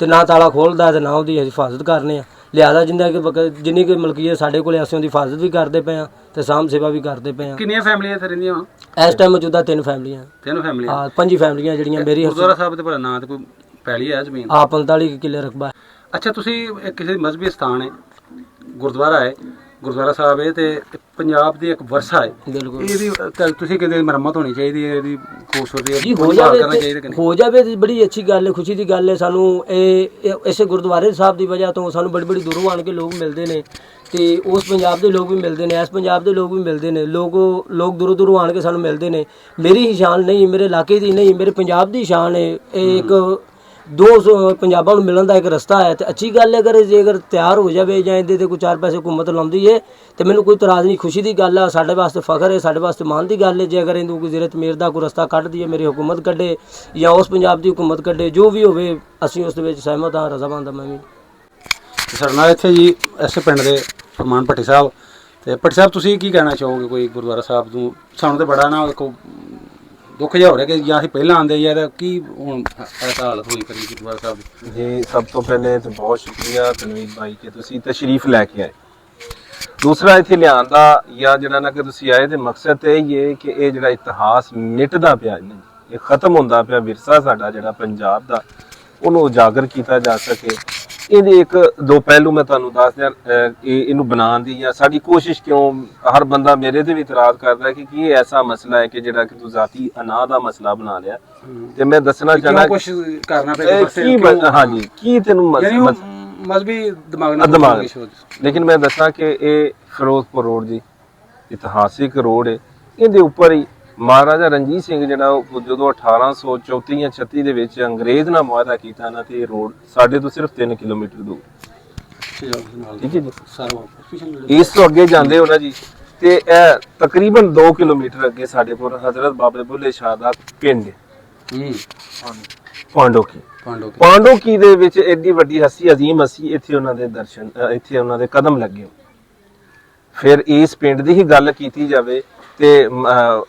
ਤੇ ਨਾ ਤਾਲਾ ਖੋਲਦਾ ਤੇ ਨਾ ਉਹਦੀ ਹਿਫਾਜ਼ਤ ਕਰਨੇ ਆ। ਲਿਹਾਜ਼ਾ ਜਿੰਨੀ ਕੋਈ ਮਲਕੀਅਤ ਸਾਡੇ ਕੋਲ ਅਸੀਂ ਉਹਦੀ ਹਿਫਾਜ਼ਤ ਵੀ ਕਰਦੇ ਪਏ ਆ ਤੇ ਸਾਂਭ ਸੇਵਾ ਵੀ ਕਰਦੇ ਪਏ ਆ। ਕਿੰਨੀਆਂ ਫੈਮਲੀਆਂ ਇੱਥੇ ਰਹਿੰਦੀਆਂ ਇਸ ਟਾਈਮ ਮੌਜੂਦਾ 3 ਫੈਮਲੀਆਂ। 3 ਫੈਮਲੀਆਂ? ਹਾਂ, 5 ਫੈਮਲੀਆਂ ਜਿਹੜੀਆਂ ਮੇਰੀ ਗੁਰਦੁਆਰਾ ਸਾਹਿਬ ਤੇ ਭਲਾ ਨਾਂ ਤੇ ਕੋਈ ਪੈਲੀ ਹੈ ਜ਼ਮੀਨ? 45 ਕਿੱਲੇ ਰਕਬਾ। ਅੱਛਾ, ਤੁਸੀਂ ਕਿਸੇ ਮਜ਼ਹਬੀ ਸਥਾਨ ਹੈ, ਗੁਰਦੁਆਰਾ ਹੈ, ਗੁਰਦੁਆਰਾ ਸਾਹਿਬ ਹੈ ਤੇ ਪੰਜਾਬ ਦੀ ਇੱਕ ਵਰਸਾ ਹੈ, ਇਹਦੀ ਤੁਸੀਂ ਕਹਿੰਦੇ ਮੁਰੰਮਤ ਹੋਣੀ ਚਾਹੀਦੀ ਹੈ, ਇਹਦੀ ਖੂਬਸੂਰਤੀ ਹੋ ਜਾਵੇ ਤੇ ਬੜੀ ਅੱਛੀ ਗੱਲ ਹੈ, ਖੁਸ਼ੀ ਦੀ ਗੱਲ ਹੈ। ਸਾਨੂੰ ਇਹ ਇਸੇ ਗੁਰਦੁਆਰੇ ਸਾਹਿਬ ਦੀ ਵਜ੍ਹਾ ਤੋਂ ਸਾਨੂੰ ਬੜੀ ਦੂਰੋਂ ਆਣ ਕੇ ਲੋਕ ਮਿਲਦੇ ਨੇ ਤੇ ਉਸ ਪੰਜਾਬ ਦੇ ਲੋਕ ਵੀ ਮਿਲਦੇ ਨੇ, ਇਸ ਪੰਜਾਬ ਦੇ ਲੋਕ ਵੀ ਮਿਲਦੇ ਨੇ। ਲੋਕ ਦੂਰੋਂ ਆਣ ਕੇ ਸਾਨੂੰ ਮਿਲਦੇ ਨੇ। ਮੇਰੀ ਹੀ ਸ਼ਾਨ ਨਹੀਂ, ਮੇਰੇ ਇਲਾਕੇ ਦੀ ਨਹੀਂ, ਮੇਰੇ ਪੰਜਾਬ ਦੀ ਸ਼ਾਨ ਹੈ। ਇਹ ਇੱਕ ਦੋ ਪੰਜਾਬਾਂ ਨੂੰ ਮਿਲਣ ਦਾ ਇੱਕ ਰਸਤਾ ਹੈ ਤੇ ਅੱਛੀ ਗੱਲ ਹੈ। ਜੇਕਰ ਤਿਆਰ ਹੋ ਜਾਵੇ ਜਾਂ ਇਹਦੇ ਤੇ ਕੋਈ 4 ਪੈਸੇ ਹੁਕੂਮਤ ਲਾਉਂਦੀ ਹੈ ਤੇ ਮੈਨੂੰ ਕੋਈ ਇਤਰਾਜ਼ ਨਹੀਂ, ਖੁਸ਼ੀ ਦੀ ਗੱਲ ਆ, ਸਾਡੇ ਵਾਸਤੇ ਫਖਰ ਹੈ, ਸਾਡੇ ਵਾਸਤੇ ਮਾਣ ਦੀ ਗੱਲ ਹੈ। ਜੇ ਅਗਰ ਇਹਨੂੰ ਕੋਈ ਜ਼ੀਰਤ ਮੇਰ ਦਾ ਕੋਈ ਰਸਤਾ ਕੱਢਦੀ ਹੈ, ਮੇਰੀ ਹੁਕੂਮਤ ਕੱਢੇ ਜਾਂ ਉਸ ਪੰਜਾਬ ਦੀ ਹੁਕੂਮਤ ਕੱਢੇ, ਜੋ ਵੀ ਹੋਵੇ ਅਸੀਂ ਉਸ ਦੇ ਵਿੱਚ ਸਹਿਮਤ ਹਾਂ, ਰਜ਼ਾਮੰਦ ਹਾਂ। ਮੈਂ ਵੀ ਸਾਡੇ ਨਾਲ ਇੱਥੇ ਜੀ ਇਸੇ ਪਿੰਡ ਦੇ ਫਰਮਾਨ ਭੱਟੀ ਸਾਹਿਬ। ਤੇ ਭੱਟੀ ਸਾਹਿਬ ਤੁਸੀਂ ਕੀ ਕਹਿਣਾ ਚਾਹੋਗੇ ਕੋਈ ਗੁਰਦੁਆਰਾ ਸਾਹਿਬ ਨੂੰ? ਸਾਨੂੰ ਤਾਂ ਬੜਾ ਨਾ ਦੇਖੋ ਦੁੱਖ ਜਿਹਾ ਹੋ ਰਿਹਾ ਕਿ ਜਾਂ ਅਸੀਂ ਪਹਿਲਾਂ ਆਉਂਦੇ ਯਾਰ ਕੀ ਹੁਣ ਐਸਾ ਹਾਲਤ ਹੋਈ ਕਰੀ ਗੁਰਦੁਆਰਾ ਸਾਹਿਬ ਦੀ। ਜੀ ਸਭ ਤੋਂ ਪਹਿਲੇ ਤਾਂ ਬਹੁਤ ਸ਼ੁਕਰੀਆ ਤਨਵੀਰ ਭਾਈ ਕਿ ਤੁਸੀਂ ਤਸ਼ਰੀਫ ਲੈ ਕੇ ਆਏ। ਦੂਸਰਾ ਇੱਥੇ ਲਿਆਉਣ ਦਾ ਜਾਂ ਜਿਹੜਾ ਨਾ ਕਿ ਤੁਸੀਂ ਆਏ ਤੇ ਮਕਸਦ ਤੇ ਇਹ ਹੈ ਕਿ ਇਹ ਜਿਹੜਾ ਇਤਿਹਾਸ ਮਿਟਦਾ ਪਿਆ ਨਹੀਂ, ਇਹ ਖਤਮ ਹੁੰਦਾ ਪਿਆ ਵਿਰਸਾ ਸਾਡਾ ਜਿਹੜਾ ਪੰਜਾਬ ਦਾ, ਉਹਨੂੰ ਉਜਾਗਰ ਕੀਤਾ ਜਾ ਸਕੇ। ਇਹਦੇ 1-2 ਪਹਿਲੂ ਮੈਂ ਤੁਹਾਨੂੰ ਦੱਸ ਦਿਆਂ ਇਹਨੂੰ ਬਣਾਉਣ ਦੀ ਜਾਂ ਸਾਡੀ ਕੋਸ਼ਿਸ਼ ਕਿਉਂ। ਹਰ ਬੰਦਾ ਮੇਰੇ ਤੇ ਵੀ ਇਤਰਾਜ਼ ਕਰਦਾ ਕਿ ਕੀ ਐਸਾ ਮਸਲਾ ਹੈ ਕਿ ਜਿਹੜਾ ਕਿ ਤੂੰ ਜ਼ਾਤੀ ਅਨਾਹ ਦਾ ਮਸਲਾ ਬਣਾ ਲਿਆ। ਤੇ ਮੈਂ ਦੱਸਣਾ ਚਾਹੁੰਦਾ ਕੋਸ਼ਿਸ਼ ਕਰਨਾ ਪਏਗਾ। ਹਾਂਜੀ, ਕੀ ਤੈਨੂੰ ਮਜ਼ਹਬੀ ਦਿਮਾਗ ਲੇਕਿਨ ਮੈਂ ਦੱਸਾਂ ਕਿ ਇਹ ਫਿਰੋਜ਼ਪੁਰ ਰੋਡ ਜੀ ਇਤਿਹਾਸਿਕ ਰੋਡ ਹੈ, ਇਹਦੇ ਉੱਪਰ ਹੀ ਮਹਾਰਾਜਾ ਰਣਜੀਤ ਸਿੰਘ ਜਿਹੜਾ ਉਹ ਜਦੋਂ 1834 ਜਾਂ 36 ਦੇ ਵਿੱਚ ਅੰਗਰੇਜ਼ ਨਾਲ ਮੁਆਹਦਾ ਕੀਤਾ ਨਾ, ਤੇ ਇਹ ਰੋਡ ਸਾਡੇ ਤੋਂ ਸਿਰਫ 3 ਕਿਲੋਮੀਟਰ ਦੂਰ, ਠੀਕ ਹੈ ਜੀ। ਇਸ ਤੋਂ ਅੱਗੇ ਜਾਂਦੇ ਹੋ ਨਾ ਜੀ, ਤੇ ਇਹ ਤਕਰੀਬਨ 2 ਕਿਲੋਮੀਟਰ ਅੱਗੇ ਸਾਡੇ ਕੋਲ ਹਜ਼ਰਤ ਬਾਬੇ ਬੁੱਲੇ ਸ਼ਾਹ ਦਾ ਪਿੰਡ ਹੈ, ਪਾਂਡੋਕੀ। ਪਾਂਡੋਕੀ ਦੇ ਵਿੱਚ ਐਡੀ ਵੱਡੀ ਹਸਤੀ, ਅਜ਼ੀਮ ਹਸਤੀ, ਇੱਥੇ ਉਹਨਾਂ ਦੇ ਦਰਸ਼ਨ, ਇੱਥੇ ਉਹਨਾਂ ਦੇ ਕਦਮ ਲੱਗੇ। ਫਿਰ ਇਸ ਪਿੰਡ ਦੀ ਹੀ ਗੱਲ ਕੀਤੀ ਜਾਵੇ ਤੇ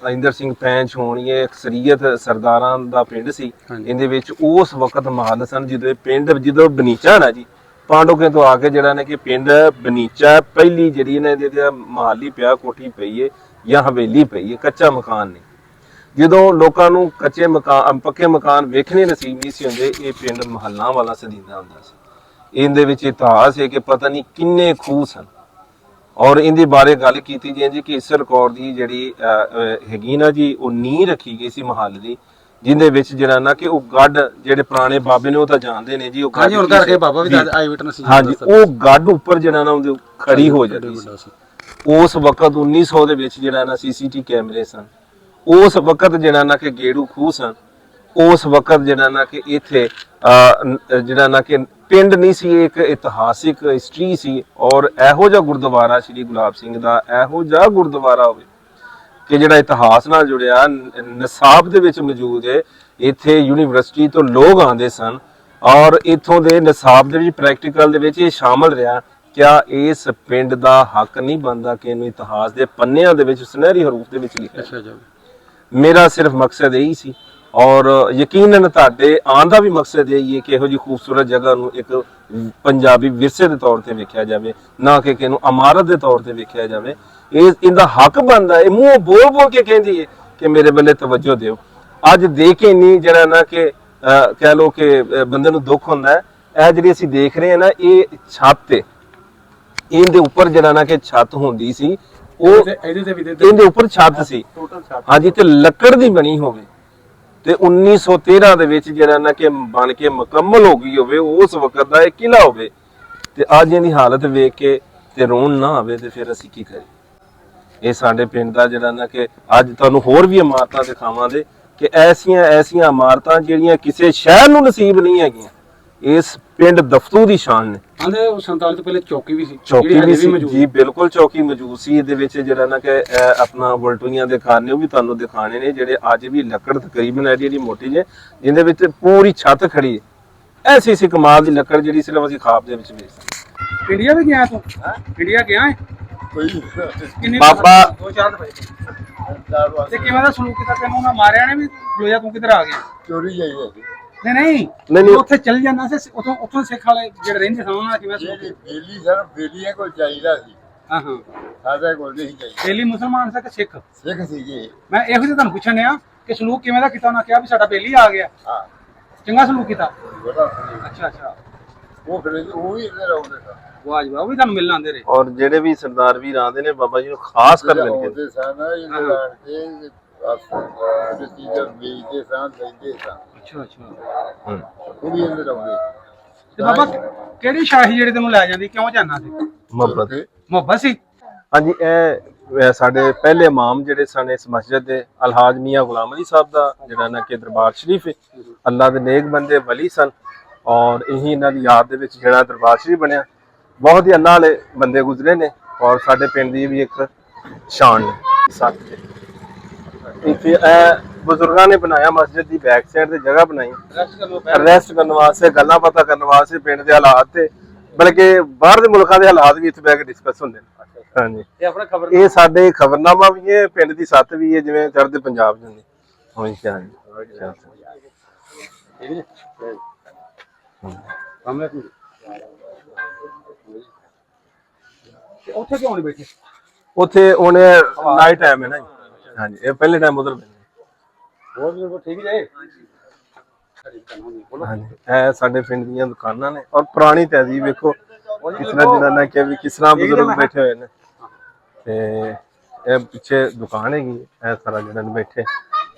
ਇੰਦਰ ਸਿੰਘ ਪੈਂਚ ਹੋਣੀ, ਇਹ ਅਕਸਰੀਅਤ ਸਰਦਾਰਾਂ ਦਾ ਪਿੰਡ ਸੀ। ਇਹਦੇ ਵਿੱਚ ਉਸ ਵਕਤ ਮਹੱਲ ਸਨ ਜਦੋਂ ਇਹ ਪਿੰਡ, ਜਦੋਂ ਬਨੀਚਾ ਨਾ ਜੀ, ਪਾਂਡੋਕੇ ਤੋਂ ਆ ਕੇ ਜਿਹੜਾ ਨੇ ਕਿ ਪਿੰਡ ਬਨੀਚਾ ਪਹਿਲੀ ਜਿਹੜੀ ਨੇ ਇਹਦੇ ਮਹਾਲੀ ਪਿਆ, ਕੋਠੀ ਪਈ ਹੈ ਜਾਂ ਹਵੇਲੀ ਪਈ ਹੈ, ਕੱਚਾ ਮਕਾਨ ਨਹੀਂ। ਜਦੋਂ ਲੋਕਾਂ ਨੂੰ ਕੱਚੇ ਮਕਾਨ, ਪੱਕੇ ਮਕਾਨ ਵੇਖਣੇ ਨਸੀਬ ਨਹੀਂ ਸੀ ਹੁੰਦੇ, ਇਹ ਪਿੰਡ ਮਹੱਲਾਂ ਵਾਲਾ ਸਦੀਦਾ ਹੁੰਦਾ ਸੀ। ਇਹਦੇ ਵਿੱਚ ਇਤਿਹਾਸ ਹੈ ਕਿ ਪਤਾ ਨਹੀਂ ਕਿੰਨੇ ਖੂਹ ਸਨ, ਔਰ ਇਹਦੇ ਬਾਰੇ ਗੱਲ ਕੀਤੀ ਜੀ ਕਿ ਇਸ ਰਿਕਾਰਡ ਦੀ ਜਿਹੜੀ ਹੈਗੀ ਨਾ ਜੀ, ਉਹ ਨੀਂਹ ਰੱਖੀ ਗਈ ਸੀ ਮਹੱਲ ਦੀ, ਜਿੰਦੇ ਵਿੱਚ ਜਿਹੜਾ ਨਾ ਕਿ ਉਹ ਗੱਡ, ਜਿਹੜੇ ਪੁਰਾਣੇ ਬਾਬੇ ਨੇ ਉਹ ਤਾਂ ਜਾਣਦੇ ਨੇ ਜੀ, ਉਹ ਹਾਂਜੀ ਹੁਣ ਕਰਕੇ ਬਾਬਾ ਵੀ ਆਈ ਵਿਟਨੈਸ, ਹਾਂਜੀ, ਉਹ ਗੱਡ ਉੱਪਰ ਜਿਹੜਾ ਨਾ ਉਹਦੇ ਖੜੀ ਹੋ ਜਾਂਦੀ ਸੀ। ਉਸ ਵਕਤ 1900 ਦੇ ਵਿੱਚ ਜਿਹੜਾ ਨਾ CCTV ਕੈਮਰੇ ਸਨ, ਉਸ ਵਕਤ ਜਿਹੜਾ ਨਾ ਕਿ ਗੇੜੂ ਖੂਹ ਸਨ, ਉਸ ਵਕਤ ਜਿਹੜਾ ਨਾ ਕਿ ਇੱਥੇ ਜਿਹੜਾ ਨਾ ਕਿ ਪਿੰਡ ਨਹੀਂ ਸੀ, ਇੱਕ ਇਤਿਹਾਸਿਕ ਹਿਸਟਰੀ ਸੀ। ਔਰ ਇਹੋ ਜਿਹਾ ਗੁਰਦੁਆਰਾ ਸ਼੍ਰੀ ਗੁਲਾਬ ਸਿੰਘ ਦਾ, ਇਹੋ ਜਿਹਾ ਗੁਰਦੁਆਰਾ ਹੋਵੇ ਕਿ ਜਿਹੜਾ ਇਤਿਹਾਸ ਨਾਲ ਜੁੜਿਆ, ਨਿਸਾਬ ਦੇ ਵਿੱਚ ਮੌਜੂਦ ਹੈ। ਇੱਥੇ ਯੂਨੀਵਰਸਿਟੀ ਤੋਂ ਲੋਕ ਆਉਂਦੇ ਸਨ ਔਰ ਇੱਥੋਂ ਦੇ ਨਿਸਾਬ ਦੇ ਵਿੱਚ, ਪ੍ਰੈਕਟੀਕਲ ਦੇ ਵਿੱਚ ਇਹ ਸ਼ਾਮਲ ਰਿਹਾ। ਕਿਆ ਇਸ ਪਿੰਡ ਦਾ ਹੱਕ ਨਹੀਂ ਬਣਦਾ ਕਿ ਇਹਨੂੰ ਇਤਿਹਾਸ ਦੇ ਪੰਨਿਆਂ ਦੇ ਵਿੱਚ ਸੁਨਹਿਰੀ ਹਰੂਫ ਦੇ ਵਿੱਚ ਲਿਖਿਆ ਜਾਵੇ? ਮੇਰਾ ਸਿਰਫ ਮਕਸਦ ਇਹੀ ਸੀ, ਔਰ ਯਕੀਨਨ ਤੁਹਾਡੇ ਆਉਣ ਦਾ ਵੀ ਮਕਸਦ ਇਹੀ ਹੈ ਕਿ ਇਹੋ ਜਿਹੀ ਖੂਬਸੂਰਤ ਜਗ੍ਹਾ ਨੂੰ ਇੱਕ ਪੰਜਾਬੀ ਵਿਰਸੇ ਦੇ ਤੌਰ ਤੇ ਵੇਖਿਆ ਜਾਵੇ, ਨਾ ਕਿ ਇਹਨੂੰ ਇਮਾਰਤ ਦੇ ਤੌਰ ਤੇ ਵੇਖਿਆ ਜਾਵੇ। ਇਹਦਾ ਹੱਕ ਬਣਦਾ ਹੈ। ਮੂੰਹ ਬੋਲ ਬੋਲ ਕੇ ਕਹਿੰਦੀ ਹੈ ਕਿ ਮੇਰੇ ਵੱਲੇ ਤਵੱਜੋ ਦਿਓ। ਅੱਜ ਦੇਖ ਕੇ ਨਹੀਂ ਜਿਹੜਾ ਨਾ ਕਿ ਕਹਿ ਲੋ ਕਿ ਬੰਦੇ ਨੂੰ ਦੁੱਖ ਹੁੰਦਾ ਹੈ। ਇਹ ਜਿਹੜੀ ਅਸੀਂ ਦੇਖ ਰਹੇ ਹਾਂ ਨਾ, ਇਹ ਛੱਤ ਹੈ, ਇਹਦੇ ਉੱਪਰ ਜਿਹੜਾ ਨਾ ਕਿ ਛੱਤ ਹੁੰਦੀ ਸੀ, ਉਹ ਇਹਦੇ ਉੱਪਰ ਛੱਤ ਸੀ, ਹਾਂਜੀ, ਤੇ ਲੱਕੜ ਦੀ ਬਣੀ ਹੋਵੇ ਤੇ 1913 ਦੇ ਵਿੱਚ ਜਿਹੜਾ ਨਾ ਕਿ ਬਣ ਕੇ ਮੁਕੰਮਲ ਹੋ ਗਈ ਹੋਵੇ, ਉਸ ਵਕਤ ਦਾ ਇਹ ਕਿਲਾ ਹੋਵੇ, ਤੇ ਅੱਜ ਇਹਦੀ ਹਾਲਤ ਵੇਖ ਕੇ ਤੇ ਰੋਣ ਨਾ ਆਵੇ ਤੇ ਫਿਰ ਅਸੀਂ ਕੀ ਕਰੀਏ? ਇਹ ਸਾਡੇ ਪਿੰਡ ਦਾ ਜਿਹੜਾ ਨਾ ਕਿ ਅੱਜ ਤੁਹਾਨੂੰ ਹੋਰ ਵੀ ਇਮਾਰਤਾਂ ਦਿਖਾਵਾਂਗੇ ਕਿ ਐਸੀਆਂ ਇਮਾਰਤਾਂ ਜਿਹੜੀਆਂ ਕਿਸੇ ਸ਼ਹਿਰ ਨੂੰ ਨਸੀਬ ਨਹੀਂ ਹੈਗੀਆਂ, ਇਸ ਪਿੰਡ ਦਫਤੂ ਦੀ ਸ਼ਾਨ ਨੇ। ਆਂਦੇ 47 ਤੋਂ ਪਹਿਲੇ ਚੌਕੀ ਵੀ ਸੀ, ਚੌਕੀ ਵੀ ਸੀ ਜੀ, ਬਿਲਕੁਲ ਚੌਕੀ ਮੌਜੂਦ ਸੀ। ਇਹਦੇ ਵਿੱਚ ਜਿਹੜਾ ਨਾ ਕਿ ਆਪਣਾ ਵਲਟੂਈਆਂ ਦੇ ਖਾਨੇ ਉਹ ਵੀ ਤੁਹਾਨੂੰ ਦਿਖਾਣੇ ਨੇ, ਜਿਹੜੇ ਅੱਜ ਵੀ ਲੱਕੜ ਤਕਰੀਬਨ ਐਡੀ ਜਿਹੜੀ ਮੋਟੀ ਜੇ, ਜਿੰਦੇ ਵਿੱਚ ਪੂਰੀ ਛੱਤ ਖੜੀ ਹੈ। ਐਸੀ ਸੀ ਕਮਾਲ ਦੀ ਲੱਕੜ ਜਿਹੜੀ ਸਿਰਫ ਅਸੀਂ ਖਾਬ ਦੇ ਵਿੱਚ ਵੇਖ ਸਕਦੇ। ਇੰਡੀਆ ਵੀ ਗਿਆ ਤੂੰ? ਇੰਡੀਆ ਗਿਆ ਹੈ? ਕਿੰਨੇ ਬਾਬਾ 2-4 ਦਫੇ ਤੇ ਕਿਵੇਂ ਦਾ ਸਲੂਕ ਕੀਤਾ ਤੈਨੂੰ? ਨਾ ਮਾਰਿਆ ਨੇ ਵੀ ਖਲੋਇਆ, ਤੂੰ ਕਿੱਧਰ ਆ ਗਿਆ? ਚੋਰੀ ਜਾਈਦਾ ਸੀ। ਨਹੀਂ ਉੱਥੇ ਚੱਲ ਜਾਂਦਾ ਸੀ, ਉੱਥੋਂ ਸਿੱਖ ਵਾਲੇ ਜਿਹੜੇ ਰਹਿੰਦੇ ਸਨ ਉਹਨਾਂ ਦਾ ਕਿਵੇਂ ਸੀ? ਬੇਲੀ ਸਰ, ਬੇਲੀਆਂ ਕੋਲ ਚਾਹੀਦਾ ਸੀ। ਹਾਂ ਸਾਡੇ ਕੋਲ ਨਹੀਂ ਚਾਹੀਦਾ। ਬੇਲੀ ਮੁਸਲਮਾਨ ਸੀ ਕਿ ਸਿੱਖ? ਸਿੱਖ ਸੀਗੇ। ਮੈਂ ਇਹੋ ਜਿਹਾ ਤੁਹਾਨੂੰ ਪੁੱਛਣ ਆ ਕਿ ਸਲੂਕ ਕਿਵੇਂ ਦਾ ਕੀਤਾ? ਉਹਨਾਂ ਕਿਹਾ ਵੀ ਸਾਡਾ ਬੇਲੀ ਆ ਗਿਆ। ਹਾਂ, ਚੰਗਾ ਸਲੂਕ ਕੀਤਾ। ਅੱਛਾ, ਉਹ ਫਿਰ ਉਹ ਵੀ ਇੱਧਰ ਆਉਂਦੇ ਸਨ। ਵਾਹ ਜੀ ਵਾਹ, ਉਹ ਵੀ ਤੁਹਾਨੂੰ ਮਿਲਣ ਆਉਂਦੇ ਰਹੇ। ਔਰ ਜਿਹੜੇ ਵੀ ਸਰਦਾਰ ਵੀਰ ਆਉਂਦੇ ਨੇ ਬਾਬਾ ਜੀ ਨੂੰ ਖਾਸ ਕਰ ਮਿਲ ਕੇ ਆਉਂਦੇ ਸਨ, ਇਹਨਾਂ ਆਣ ਕੇ ਅਸਲ ਚੀਜ਼ਾਂ ਵੇਚਦੇ ਸਨ, ਲੈਂਦੇ ਸਨ। ਅੱਛਾ ਉਹ ਵੀ ਇੱਧਰ ਆਉਂਦੇ। ਤੇ ਬਾਬਾ ਕਿਹੜੀ ਸ਼ਾਹੀ ਜਿਹੜੀ ਤੈਨੂੰ ਲੈ ਜਾਂਦੀ, ਕਿਉਂ ਜਾਣਾ ਸੀ? ਮੁਹੱਬਤ ਸੀ। ਹਾਂਜੀ, ਇਹ ਸਾਡੇ ਪਹਿਲੇ ਇਮਾਮ ਜਿਹੜੇ ਸਨ ਇਸ ਮਸਜਿਦ ਦੇ, ਅਲਹਾਜ ਮੀਆਂ ਗੁਲਾਮ ਅਲੀ ਸਾਹਿਬ ਦਾ ਜਿਹੜਾ ਨਾ ਕਿ ਦਰਬਾਰ ਸ਼ਰੀਫ ਹੈ, ਅੱਲਾ ਦੇ ਨੇਕ ਬੰਦੇ ਵਲੀ ਸਨ, ਔਰ ਇਹੀ ਇਹਨਾਂ ਦੀ ਯਾਦ ਦੇ ਵਿੱਚ ਜਿਹੜਾ ਦਰਬਾਰ ਸ਼ਰੀਫ ਬਣਿਆ। ਬਹੁਤ ਹੀ ਅੱਲਾ ਵਾਲੇ ਬੰਦੇ ਗੁਜ਼ਰੇ ਨੇ, ਔਰ ਸਾਡੇ ਪਿੰਡ ਦੀ ਵੀ ਇੱਕ ਸ਼ਾਨ ਨੇ। ਇੱਥੇ ਇਹ ਬਜ਼ੁਰਗਾਂ ਨੇ ਬਣਾਇਆ, ਮਸਜਿਦ ਦੀ ਬੈਕ ਸਾਈਡ ਤੇ ਜਗ੍ਹਾ ਬਣਾਈ ਰੈਸਟ ਕਰਨ ਵਾਸਤੇ, ਗੱਲਾਂ ਬਾਤਾਂ ਕਰਨ ਵਾਸਤੇ, ਪਿੰਡ ਦੇ ਹਾਲਾਤ ਤੇ ਬਲਕਿ ਬਾਹਰ ਦੇ ਮੁਲਕਾਂ ਦੇ ਹਾਲਾਤ ਵੀ ਇੱਥੇ ਬਹਿ ਕੇ ਡਿਸਕਸ ਹੁੰਦੇ ਨੇ। ਹਾਂਜੀ, ਇਹ ਸਾਡੇ ਖਬਰਨਾਮਾ ਵੀ ਹੈ, ਪਿੰਡ ਦੀ ਸੱਤ ਵੀ ਹੈ, ਜਿਵੇਂ ਚੜ੍ਹਦੇ ਪੰਜਾਬ ਜਾਂਦੀ। ਉੱਥੇ ਕਿਉਂ ਨਹੀਂ ਬੈਠੇ? ਉੱਥੇ ਹੁਣ ਨਾਈਟ ਟਾਈਮ ਹੈ ਨਾ ਜੀ। ਹਾਂਜੀ, ਇਹ ਪਹਿਲੇ ਟਾਈਮ ਉਧਰ ਠੀਕ ਹੈ। ਹਾਂਜੀ, ਇਹ ਸਾਡੇ ਪਿੰਡ ਦੀਆਂ ਦੁਕਾਨਾਂ ਨੇ, ਔਰ ਪੁਰਾਣੀ ਤਹਿਜ਼ੀਬ ਵੇਖੋ ਕਿਸ ਤਰ੍ਹਾਂ ਜਿਹੜਾ ਨਾ ਕਿ ਵੀ ਕਿਸ ਤਰ੍ਹਾਂ ਬਜ਼ੁਰਗ ਬੈਠੇ ਹੋਏ ਨੇ। ਤੇ ਇਹ ਪਿੱਛੇ ਦੁਕਾਨ ਹੈਗੀ, ਇਹ ਸਾਰਾ ਜਿਹੜਾ ਬੈਠੇ,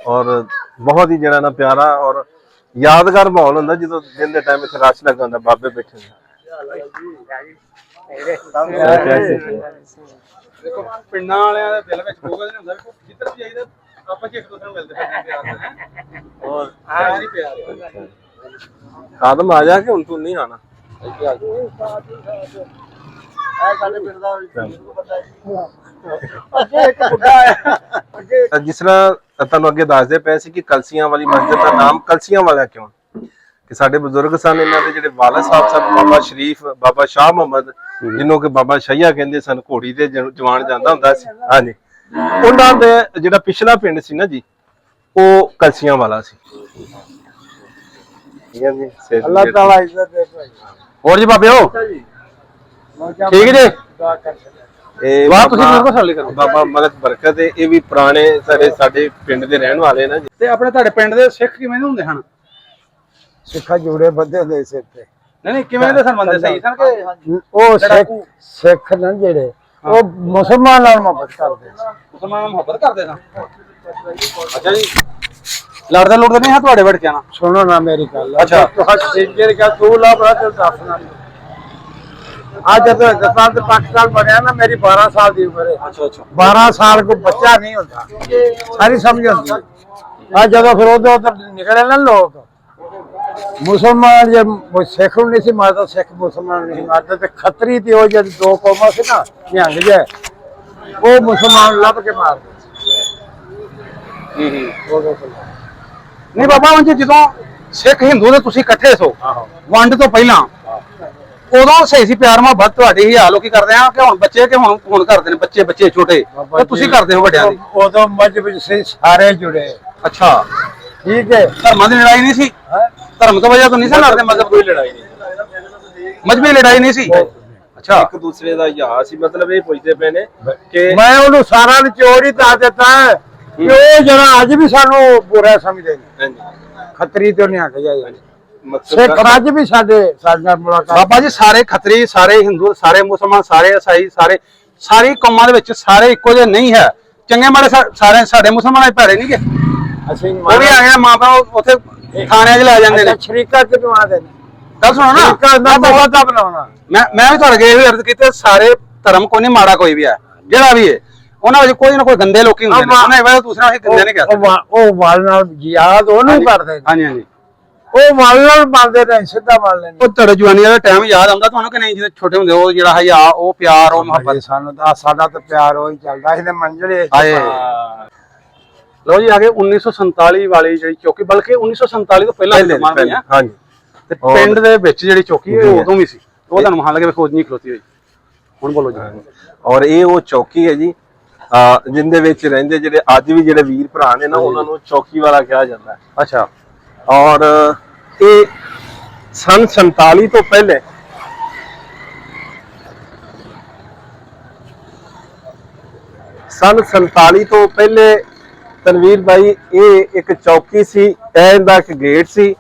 ਔਰ ਬਹੁਤ ਹੀ ਜਿਹੜਾ ਨਾ ਪਿਆਰਾ ਔਰ ਯਾਦਗਾਰ ਮਾਹੌਲ ਹੁੰਦਾ ਜਦੋਂ ਦਿਨ ਦੇ ਟਾਈਮ ਇੱਥੇ ਰਸ਼ ਲੱਗਾ ਹੁੰਦਾ, ਬਾਬੇ ਬੈਠੇ ਹੁੰਦੇ। ਦੇਖੋ ਪਿੰਡਾਂ ਵਾਲਿਆਂ ਦੇ ਦਿਲ ਵਿੱਚ ਹੋਗਾ ਨਹੀਂ ਹੁੰਦਾ, ਜਿੱਧਰ ਵੀ ਜਾਈਦਾ ਆਪਾਂ ਇੱਕ ਦੂਸਰੇ ਨੂੰ ਮਿਲਦੇ ਫਿਰਦੇ ਔਰ ਪਿਆਰ ਹੀ ਪਿਆਰ ਹੈ। ਕਾਦਮ ਆ ਜਾ ਕਿ ਹੁਣ ਤੂੰ ਨਹੀਂ ਆਣਾ। ਜਿਸ ਤਰ੍ਹਾਂ ਤੁਹਾਨੂੰ ਅੱਗੇ ਦੱਸਦੇ ਪਏ ਸੀ ਕਿ ਕਲਸੀਆਂ ਵਾਲੀ ਮਸਜਿਦ ਦਾ ਨਾਮ ਕਲਸੀਆਂ ਵਾਲਾ ਕਿਉਂ, ਕਿ ਸਾਡੇ ਬਜ਼ੁਰਗ ਸਨ, ਇਹਨਾਂ ਦੇ ਜਿਹੜੇ ਵਾਲਾ ਸਾਹਿਬ ਸਨ ਬਾਬਾ ਸ਼ਰੀਫ, ਬਾਬਾ ਸ਼ਾਹ ਮੁਹੰਮਦ, ਜਿਹਨੂੰ ਕਿ ਬਾਬਾ ਸ਼ਈਆ ਕਹਿੰਦੇ ਸਨ, ਘੋੜੀ ਤੇ ਜਵਾਨ ਜਾਂਦਾ ਹੁੰਦਾ ਸੀ। ਹਾਂਜੀ, ਉਹਨਾਂ ਦੇ ਜਿਹੜਾ ਪਿਛਲਾ ਪਿੰਡ ਸੀ ਨਾ ਜੀ, ਉਹ ਕਲਸੀਆਂ ਵਾਲਾ ਸੀ। ਅੱਲਾਹ ਤਾਲਾ ਇੱਜ਼ਤ ਦੇ ਭਾਈ। ਹੋਰ ਜੀ ਬਾਬਿਓ ਠੀਕ ਜੀ। ਇਹ ਵਾਹ, ਤੁਸੀਂ ਮੇਰੇ ਕੋਲ ਸਵਾਲ ਕਰੋ। ਬਾਬਾ ਮਲਕ ਬਰਕਤ ਹੈ, ਇਹ ਵੀ ਪੁਰਾਣੇ ਸਾਡੇ ਪਿੰਡ ਦੇ ਰਹਿਣ ਵਾਲੇ ਨੇ ਜੀ। ਤੇ ਆਪਣੇ ਤੁਹਾਡੇ ਪਿੰਡ ਦੇ ਸਿੱਖ ਕਿਵੇਂ ਦੇ ਹੁੰਦੇ ਹਨ? ਸਿੱਖਾ ਜੁੜੇ ਬੰਦੇ ਦੇ ਸਿਰ ਤੇ ਨਹੀਂ ਕਿਵੇਂ ਦੇ ਸਨ ਬੰਦੇ? ਸਹੀ ਸਨ ਕਿ ਉਹ ਸਿੱਖ ਨਾ ਜਿਹੜੇ ਉਹ ਮੁਸਲਮਾਨ ਨਾਲ ਮੁਹੱਬਤ ਕਰਦੇ ਸੀ। ਮੁਸਲਮਾਨ ਨਾਲ ਮੁਹੱਬਤ ਕਰਦੇ ਸਨ। ਅੱਛਾ ਜੀ, ਲੜਦੇ ਲੁੜਦੇ ਨਹੀਂ ਹਾਂ ਤੁਹਾਡੇ ਬੈਠ ਨਾ? ਸੁਣੋ ਨਾ ਮੇਰੀ ਗੱਲ। ਅੱਛਾ। ਸਿੱਜਰ ਕਾ ਤੂੰ ਲਾ ਬੜਾ ਤੇ ਦੱਸਣਾ। आज जब हिंदुस्तान से पाकिस्तान बनया ना, मेरी 12 साल की उम्र है। अच्छा अच्छा। 12 साल को बच्चा नहीं होता, सारी समझ होती है। आज जब फिर उधर निकले ना लोग, मुसलमान जब सिख नहीं सी मारता, सिख मुसलमान नहीं मारते, तो खतरी थी वो जब दो कौमा से ना निहंग जाए, वो मुसलमान लब के मारते। नहीं बाबा ਹੁਣ ਜਦੋਂ ਸਿੱਖ ਹਿੰਦੂ ਦੇ ਤੁਸੀਂ ਇਕੱਠੇ ਸੋ ਵੰਡ ਤੋਂ ਪਹਿਲਾਂ, ਉਦੋਂ ਸਹੀ ਸੀ ਪਿਆਰ ਮੁਹੱਬਤ ਤੁਹਾਡੀ? ਹੀ ਆ ਲੋਕੀ ਕਰਦੇ ਆ ਕਿ ਹੁਣ ਬੱਚੇ, ਕਿ ਹੁਣ ਕਰਦੇ ਨੇ ਬੱਚੇ ਛੋਟੇ, ਤੇ ਤੁਸੀਂ ਕਰਦੇ ਹੋ ਵੱਡਿਆਂ ਦੀ? ਉਦੋਂ ਮਜਬੂਰ ਸੀ ਸਾਰੇ ਜੁੜੇ। ਅੱਛਾ ਠੀਕ ਹੈ। ਧਰਮਾਂ ਦੀ ਲੜਾਈ ਨਹੀਂ ਸੀ? ਧਰਮ ਤੋਂ ਵਜ੍ਹਾ ਤੋਂ ਨਹੀਂ ਸੀ ਲੜਦੇ? ਮਤਲਬ ਕੋਈ ਲੜਾਈ ਨਹੀਂ, ਮਜ਼ਹਬੀ ਲੜਾਈ ਨਹੀਂ ਸੀ? ਅੱਛਾ। ਇੱਕ ਦੂਸਰੇ ਦਾ ਯਾਰ ਸੀ। ਮਤਲਬ ਇਹ ਪੁੱਛਦੇ ਪਏ ਨੇ ਕਿ ਮੈਂ ਉਹਨੂੰ ਸਾਰਾ ਨਿਚੋੜ ਹੀ ਦੱਸ ਦਿੱਤਾ ਕਿ ਉਹ ਜਿਹੜਾ ਅੱਜ ਵੀ ਸਾਨੂੰ ਬੁਰਾ ਸਮਝਦੇ ਨੇ, ਖੱਤਰੀ ਤੋਂ ਨਹੀਂ ਹਟ ਜਾਏ। ਸਿੱਖ ਅੱਜ ਵੀ ਸਾਡੇ ਨਾਲ ਮੁਲਾਕਾਤ। ਬਾਬਾ ਜੀ ਸਾਰੇ ਖੱਤਰੀ, ਸਾਰੇ ਹਿੰਦੂ, ਸਾਰੇ ਮੁਸਲਮਾਨ, ਸਾਰੇ ਈਸਾਈ, ਸਾਰੀ ਕੌਮਾਂ ਦੇ ਵਿੱਚ ਸਾਰੇ ਇੱਕੋ ਜਿਹੇ ਨਹੀਂ ਹੈ। ਚੰਗੇ ਮਾੜੇ ਸਾਰੇ ਸਾਡੇ ਮੁਸਲਮਾਨਾਂ ਦੇ ਭੈੜੇ ਨਹੀਂ ਗੇ। ਅਸੀਂ ਉਹ ਵੀ ਆ ਗਏ ਮਾਂ ਪਿਓ ਉੱਥੇ ਥਾਣਿਆਂ 'ਚ ਲੈ ਜਾਂਦੇ ਨੇ। ਸ਼ਰੀਕਾ ਕਿਉਂ ਆਦੇ ਨੇ? ਗੱਲ ਸੁਣੋ ਨਾ, ਸ਼ਰੀਕਾ ਦਾ ਬਹੁਤਾ ਬਣਾਉਣਾ। ਮੈਂ ਵੀ ਤੁਹਾਡੇ ਗਏ ਅਰਜ਼ ਕੀਤੇ, ਸਾਰੇ ਧਰਮ ਕੋਈ ਨਹੀਂ ਮਾੜਾ, ਕੋਈ ਵੀ ਹੈ ਜਿਹੜਾ ਵੀ ਹੈ, ਉਹਨਾਂ ਵਿੱਚ ਕੋਈ ਨਾ ਕੋਈ ਗੰਦੇ ਲੋਕੀ ਹੁੰਦੇ ਨੇ। ਉਹਨਾਂ ਵਾਲਾ ਦੂਸਰਾ ਅਸੀਂ ਗੰਦੇ ਨਹੀਂ ਕਹਿੰਦੇ। ਉਹ ਵਾਲ ਨਾਲ ਯਾਦ ਉਹਨੂੰ ਕਰਦੇ। ਹਾਂਜੀ ਹਾਂਜੀ, ਉਹ ਵਾਲ ਨਾਲ ਮੰਨਦੇ ਨੇ, ਸਿੱਧਾ ਮੰਨ ਲੈਂਦੇ। ਉਹ ਤੁਹਾਡੇ ਜਵਾਨੀ ਦਾ ਟਾਈਮ ਯਾਦ ਆਉਂਦਾ ਤੁਹਾਨੂੰ ਕਿ ਨਹੀਂ? ਜਦੋਂ ਛੋਟੇ ਹੁੰਦੇ ਉਹ ਜਿਹੜਾ ਹਯਾ, ਉਹ ਪਿਆਰ, ਉਹ ਮੁਹੱਬਤ? ਸਾਨੂੰ ਤਾਂ ਸਾਡਾ ਤਾਂ ਪਿਆਰ ਉਹੀ ਚੱਲਦਾ ਸੀ ਤੇ ਮੰਜਲੇ। ਆਏ ਲੋ ਜੀ, ਆ ਗਏ 1947 ਵਾਲੀ ਜਿਹੜੀ ਚੌਕੀ, ਬਲਕਿ 1947 ਤੋਂ ਪਹਿਲਾਂ ਹਾਂਜੀ, ਤੇ ਪਿੰਡ ਦੇ ਵਿੱਚ ਜਿਹੜੀ ਚੌਕੀ ਹੈ ਉਦੋਂ ਵੀ ਸੀ। ਉਹ ਤੁਹਾਨੂੰ ਮਹਾਂ ਲੱਗੇ ਖੋਜ ਨਹੀਂ ਖਲੋਤੀ ਹੋਈ। ਹੁਣ ਬੋਲੋ ਜੀ। ਔਰ ਇਹ ਉਹ ਚੌਕੀ ਹੈ ਜੀ ਜਿੰਦੇ ਵਿੱਚ ਰਹਿੰਦੇ ਜਿਹੜੇ ਅੱਜ ਵੀ ਜਿਹੜੇ ਵੀਰ ਭਰਾ ਨੇ ਨਾ, ਉਹਨਾਂ ਨੂੰ ਚੌਕੀ ਵਾਲਾ ਕਿਹਾ ਜਾਂਦਾ ਹੈ। ਅੱਛਾ। ਔਰ ਇਹ ਸਨ 47 ਤੋਂ ਪਹਿਲੇ ਤਨਵੀਰ ਭਾਈ, ਇਹ ਇੱਕ ਚੌਕੀ ਸੀ, ਇਹਦਾ ਇੱਕ ਗੇਟ ਸੀ,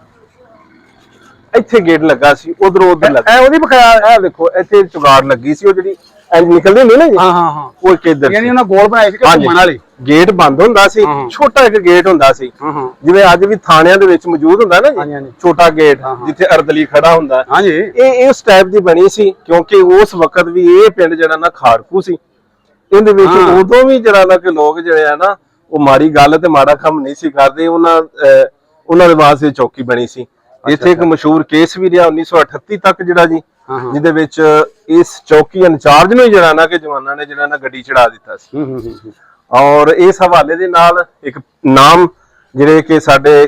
ਇੱਥੇ ਗੇਟ ਲੱਗਾ ਸੀ, ਉਧਰੋਂ ਉਧਰ ਲੱਗਾ। ਇਹ ਉਹਦੀ ਬਕਾਇਆ, ਇਹ ਵੇਖੋ ਇੱਥੇ ਚੁਗਾੜ ਲੱਗੀ ਸੀ, ਉਹ ਜਿਹੜੀ ਨਿਕਲਦੀ ਹੁੰਦੀ ਨਾ ਜੀ। ਹਾਂ ਹਾਂ ਹਾਂ, ਉਹ ਕਿੱਧਰ ਯਾਨੀ ਉਹਨਾਂ ਗੋਲ ਬਣਾਈ ਸੀ ਕਿ ਘੁੰਮਣ ਵਾਲੀ। ਗੇਟ ਬੰਦ ਹੁੰਦਾ ਸੀ, ਛੋਟਾ ਇੱਕ ਗੇਟ ਹੁੰਦਾ ਸੀ, ਜਿਵੇਂ ਅੱਜ ਵੀ ਥਾਣਿਆਂ ਦੇ ਵਿੱਚ ਮੌਜੂਦ ਹੁੰਦਾ ਨਾ ਜੀ, ਛੋਟਾ ਗੇਟ ਜਿੱਥੇ ਅਰਦਲੀ ਖੜਾ ਹੁੰਦਾ। ਹਾਂਜੀ, ਇਹ ਉਸ ਟਾਈਪ ਦੀ ਬਣੀ ਸੀ, ਕਿਉਂਕਿ ਉਸ ਵਕਤ ਵੀ ਇਹ ਪਿੰਡ ਜਿਹੜਾ ਨਾ ਖਾੜਕੂ ਸੀ। ਇਹਦੇ ਵਿੱਚ ਉਦੋਂ ਵੀ ਜਿਹੜਾ ਨਾ ਕਿ ਲੋਕ ਜਿਹੜੇ ਆ ਨਾ, ਉਹ ਮਾੜੀ ਗੱਲ ਤੇ ਮਾੜਾ ਕੰਮ ਨਹੀਂ ਸੀ ਕਰਦੇ। ਉਹਨਾਂ ਦੇ ਵਾਸਤੇ ਚੌਕੀ ਬਣੀ ਸੀ। ਇੱਥੇ ਇੱਕ ਮਸ਼ਹੂਰ ਕੇਸ ਵੀ ਰਿਹਾ 1938 ਤੱਕ ਜਿਹੜਾ ਜੀ, ਜਿਹਦੇ ਵਿੱਚ ਇਸ ਚੌਕੀ ਇੰਚਾਰਜ ਨੂੰ ਜਿਹੜਾ ਨਾ ਕਿ ਜਵਾਨਾਂ ਨੇ ਜਿਹੜਾ ਨਾ ਗੱਡੀ ਚੜਾ ਦਿੱਤਾ ਸੀ। ਔਰ ਇਸ ਹਵਾਲੇ ਦੇ ਨਾਲ ਇੱਕ ਨਾਮ ਜਿਹੜੇ ਕਿ ਸਾਡੇ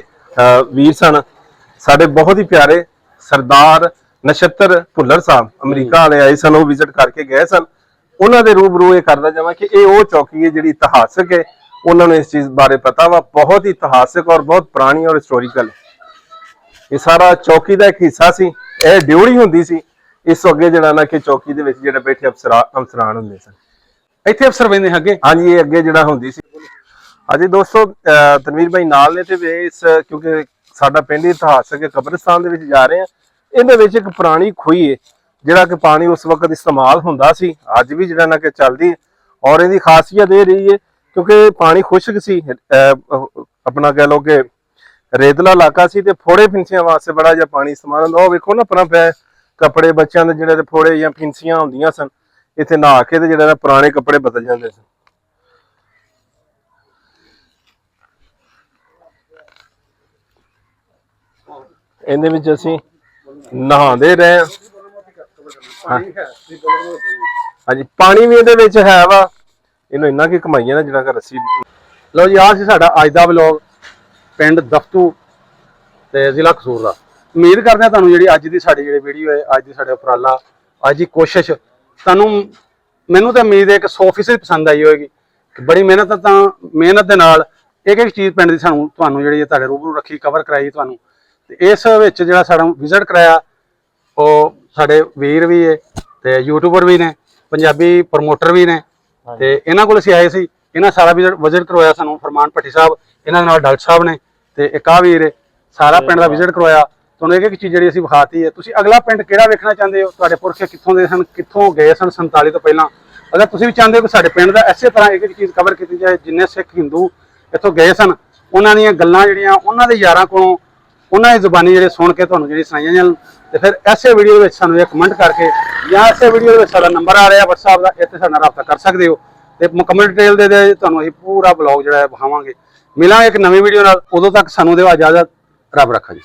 ਵੀਰ ਸਨ, ਸਾਡੇ ਬਹੁਤ ਹੀ ਪਿਆਰੇ ਸਰਦਾਰ ਨਛੱਤਰ ਭੁੱਲਰ ਸਾਹਿਬ, ਅਮਰੀਕਾ ਵਾਲੇ ਆਏ ਸਨ, ਉਹ ਵਿਜ਼ਿਟ ਕਰਕੇ ਗਏ ਸਨ। ਉਹਨਾਂ ਦੇ ਰੂਬਰੂ ਇਹ ਕਰਦਾ ਜਾਵਾਂ ਕਿ ਇਹ ਉਹ ਚੌਕੀ ਹੈ ਜਿਹੜੀ ਇਤਿਹਾਸਕ ਹੈ। ਉਹਨਾਂ ਨੂੰ ਇਸ ਚੀਜ਼ ਬਾਰੇ ਪਤਾ ਵਾ, ਬਹੁਤ ਹੀ ਇਤਿਹਾਸਕ ਔਰ ਬਹੁਤ ਪੁਰਾਣੀ ਔਰ ਹਿਸਟੋਰੀਕਲ। ਇਹ ਸਾਰਾ ਚੌਕੀ ਦਾ ਇੱਕ ਹਿੱਸਾ ਸੀ। ਇਹ ਡਿਊਟੀ ਹੁੰਦੀ ਸੀ। ਇਸ ਤੋਂ ਅੱਗੇ ਜਿਹੜਾ ਨਾ ਕਿ ਚੌਕੀ ਦੇ ਵਿੱਚ ਜਿਹੜੇ ਬੈਠੇ ਅਫਸਰਾਨ ਹੁੰਦੇ ਸਨ, ਇੱਥੇ ਅਫਸਰ ਬੈਠੇ ਅੱਗੇ। ਹਾਂਜੀ, ਇਹ ਅੱਗੇ ਜਿਹੜਾ ਹੁੰਦੀ ਸੀ। ਹਾਂਜੀ ਦੋਸਤੋ, ਤਨਵੀਰ ਭਾਈ ਨਾਲ ਨੇ ਤੇ ਇਸ ਕਿਉਂਕਿ ਸਾਡਾ ਪਿੰਡ ਇਤਿਹਾਸਕ ਕਬਰਿਸਤਾਨ ਦੇ ਵਿੱਚ ਜਾ ਰਹੇ ਆ। ਇਹਦੇ ਵਿੱਚ ਇੱਕ ਪੁਰਾਣੀ ਖੂਹੀ ਹੈ ਜਿਹੜਾ ਕਿ ਪਾਣੀ ਉਸ ਵਕਤ ਇਸਤੇਮਾਲ ਹੁੰਦਾ ਸੀ, ਅੱਜ ਵੀ ਜਿਹੜਾ ਨਾ ਕਿ ਚੱਲਦੀ। ਔਰ ਇਹਦੀ ਖਾਸੀਅਤ ਇਹ ਰਹੀ ਹੈ ਕਿਉਂਕਿ ਪਾਣੀ ਖੁਸ਼ਕ ਸੀ, ਆਪਣਾ ਕਹਿ ਲਓ ਕਿ ਰੇਤਲਾ ਇਲਾਕਾ ਸੀ, ਤੇ ਫੋੜੇ ਫਿੰਸੀਆਂ ਵਾਸਤੇ ਬੜਾ ਜਿਹਾ ਪਾਣੀ ਇਸਤੇਮਾਲ ਹੁੰਦਾ। ਉਹ ਵੇਖੋ ਨਾ, ਆਪਣਾ ਪਿਆ ਕੱਪੜੇ ਬੱਚਿਆਂ ਦੇ ਜਿਹੜੇ ਫੋੜੇ ਜਾਂ ਫਿੰਸੀਆਂ ਹੁੰਦੀਆਂ ਸਨ, ਇੱਥੇ ਨਹਾ ਕੇ ਤੇ ਜਿਹੜਾ ਪੁਰਾਣੇ ਕੱਪੜੇ ਬਦਲ ਜਾਂਦੇ ਸਨ। ਇਹਦੇ ਵਿੱਚ ਅਸੀਂ ਨਹਾਉਂਦੇ ਰਹੇ ਹਾਂ। ਹਾਂਜੀ ਪਾਣੀ ਵੀ ਇਹਦੇ ਵਿੱਚ ਹੈ ਵਾ, ਇਹਨੂੰ ਇੰਨਾ ਕੀ ਕਮਾਈਏ ਨਾ ਜਿਹੜਾ ਕਿ ਰੱਸੀ। ਲਓ ਜੀ ਆਹ ਸੀ ਸਾਡਾ ਅੱਜ ਦਾ ਵਲੌਗ ਪਿੰਡ ਦਫਤੂ ਤੇ ਜ਼ਿਲ੍ਹਾ ਕਸੂਰ ਦਾ। ਉਮੀਦ ਕਰਦੇ ਹਾਂ ਤੁਹਾਨੂੰ ਜਿਹੜੀ ਅੱਜ ਦੀ ਸਾਡੀ ਜਿਹੜੀ ਵੀਡੀਓ ਹੈ, ਅੱਜ ਦੀ ਸਾਡੇ ਉਪਰਾਲਾ, ਅੱਜ ਦੀ ਕੋਸ਼ਿਸ਼ ਤੁਹਾਨੂੰ, ਮੈਨੂੰ ਤਾਂ ਉਮੀਦ ਹੈ ਕਿ 100% ਪਸੰਦ ਆਈ ਹੋਏਗੀ। ਬੜੀ ਮਿਹਨਤ ਦੇ ਨਾਲ ਇੱਕ ਇੱਕ ਚੀਜ਼ ਪਿੰਡ ਦੀ ਤੁਹਾਨੂੰ ਜਿਹੜੀ ਤੁਹਾਡੇ ਰੂਬਰੂ ਰੱਖੀ, ਕਵਰ ਕਰਾਈ ਤੁਹਾਨੂੰ। ਤੇ ਇਸ ਵਿੱਚ ਜਿਹੜਾ ਸਾਡਾ ਵਿਜ਼ਿਟ ਕਰਾਇਆ ਉਹ ਸਾਡੇ ਵੀਰ ਵੀ ਹੈ ਤੇ ਯੂਟਿਊਬਰ ਵੀ ਨੇ, ਪੰਜਾਬੀ ਪ੍ਰਮੋਟਰ ਵੀ ਨੇ, ਤੇ ਇਹਨਾਂ ਕੋਲ ਅਸੀਂ ਆਏ ਸੀ। ਇਹਨਾਂ ਸਾਰਾ ਵਿਜ਼ਿਟ ਕਰਵਾਇਆ ਸਾਨੂੰ, ਫਰਮਾਨ ਭੱਟੀ ਸਾਹਿਬ, ਇਹਨਾਂ ਦੇ ਨਾਲ ਡਾਕਟਰ ਸਾਹਿਬ ਨੇ ਤੇ ਇੱਕ ਆ ਵੀਰ, ਸਾਰਾ ਪਿੰਡ ਦਾ ਵਿਜ਼ਿਟ ਕਰਵਾਇਆ। ਤੁਹਾਨੂੰ ਇੱਕ ਇੱਕ ਚੀਜ਼ ਜਿਹੜੀ ਅਸੀਂ ਵਿਖਾਤੀ ਹੈ। ਤੁਸੀਂ ਅਗਲਾ ਪਿੰਡ ਕਿਹੜਾ ਵੇਖਣਾ ਚਾਹੁੰਦੇ ਹੋ, ਤੁਹਾਡੇ ਪੁਰਖ ਕਿੱਥੋਂ ਦੇ ਸਨ, ਕਿੱਥੋਂ ਗਏ ਸਨ 47 ਤੋਂ ਪਹਿਲਾਂ, ਅਗਰ ਤੁਸੀਂ ਵੀ ਚਾਹੁੰਦੇ ਹੋ ਕਿ ਸਾਡੇ ਪਿੰਡ ਦਾ ਇਸੇ ਤਰ੍ਹਾਂ ਇੱਕ ਇੱਕ ਚੀਜ਼ ਕਵਰ ਕੀਤੀ ਜਾਏ, ਜਿੰਨੇ ਸਿੱਖ ਹਿੰਦੂ ਇੱਥੋਂ ਗਏ ਸਨ ਉਹਨਾਂ ਦੀਆਂ ਗੱਲਾਂ ਜਿਹੜੀਆਂ ਉਹਨਾਂ ਦੇ ਯਾਰਾਂ ਕੋਲੋਂ, ਉਹਨਾਂ ਦੀ ਜ਼ੁਬਾਨੀ ਜਿਹੜੇ ਸੁਣ ਕੇ ਤੁਹਾਨੂੰ ਜਿਹੜੀ ਸੁਣਾਈਆਂ ਜਾਣ, ਤੇ ਫਿਰ ਐਸੇ ਵੀਡੀਓ ਦੇ ਵਿੱਚ ਸਾਨੂੰ ਇਹ ਕਮੈਂਟ ਕਰਕੇ ਜਾਂ ਐਸੇ ਵੀਡੀਓ ਦੇ ਵਿੱਚ ਸਾਡਾ ਨੰਬਰ ਆ ਰਿਹਾ WhatsApp ਦਾ, ਇੱਥੇ ਸਾਡਾ ਰਾਬਤਾ ਕਰ ਸਕਦੇ ਹੋ ਤੇ ਮੁਕੰਮਲ ਡਿਟੇਲ ਦੇ ਤੁਹਾਨੂੰ ਅਸੀਂ ਪੂਰਾ ਬਲੌਗ ਜਿਹੜਾ ਹੈ ਵਿਖਾਵਾਂਗੇ। ਮਿਲਾਂਗੇ ਇੱਕ ਨਵੀਂ ਵੀਡੀਓ ਨਾਲ, ਉਦੋਂ ਤੱਕ ਸਾਨੂੰ ਦਿਓ ਇਜਾਜ਼ਤ। ਰੱਬ ਰੱਖਾ ਜੀ।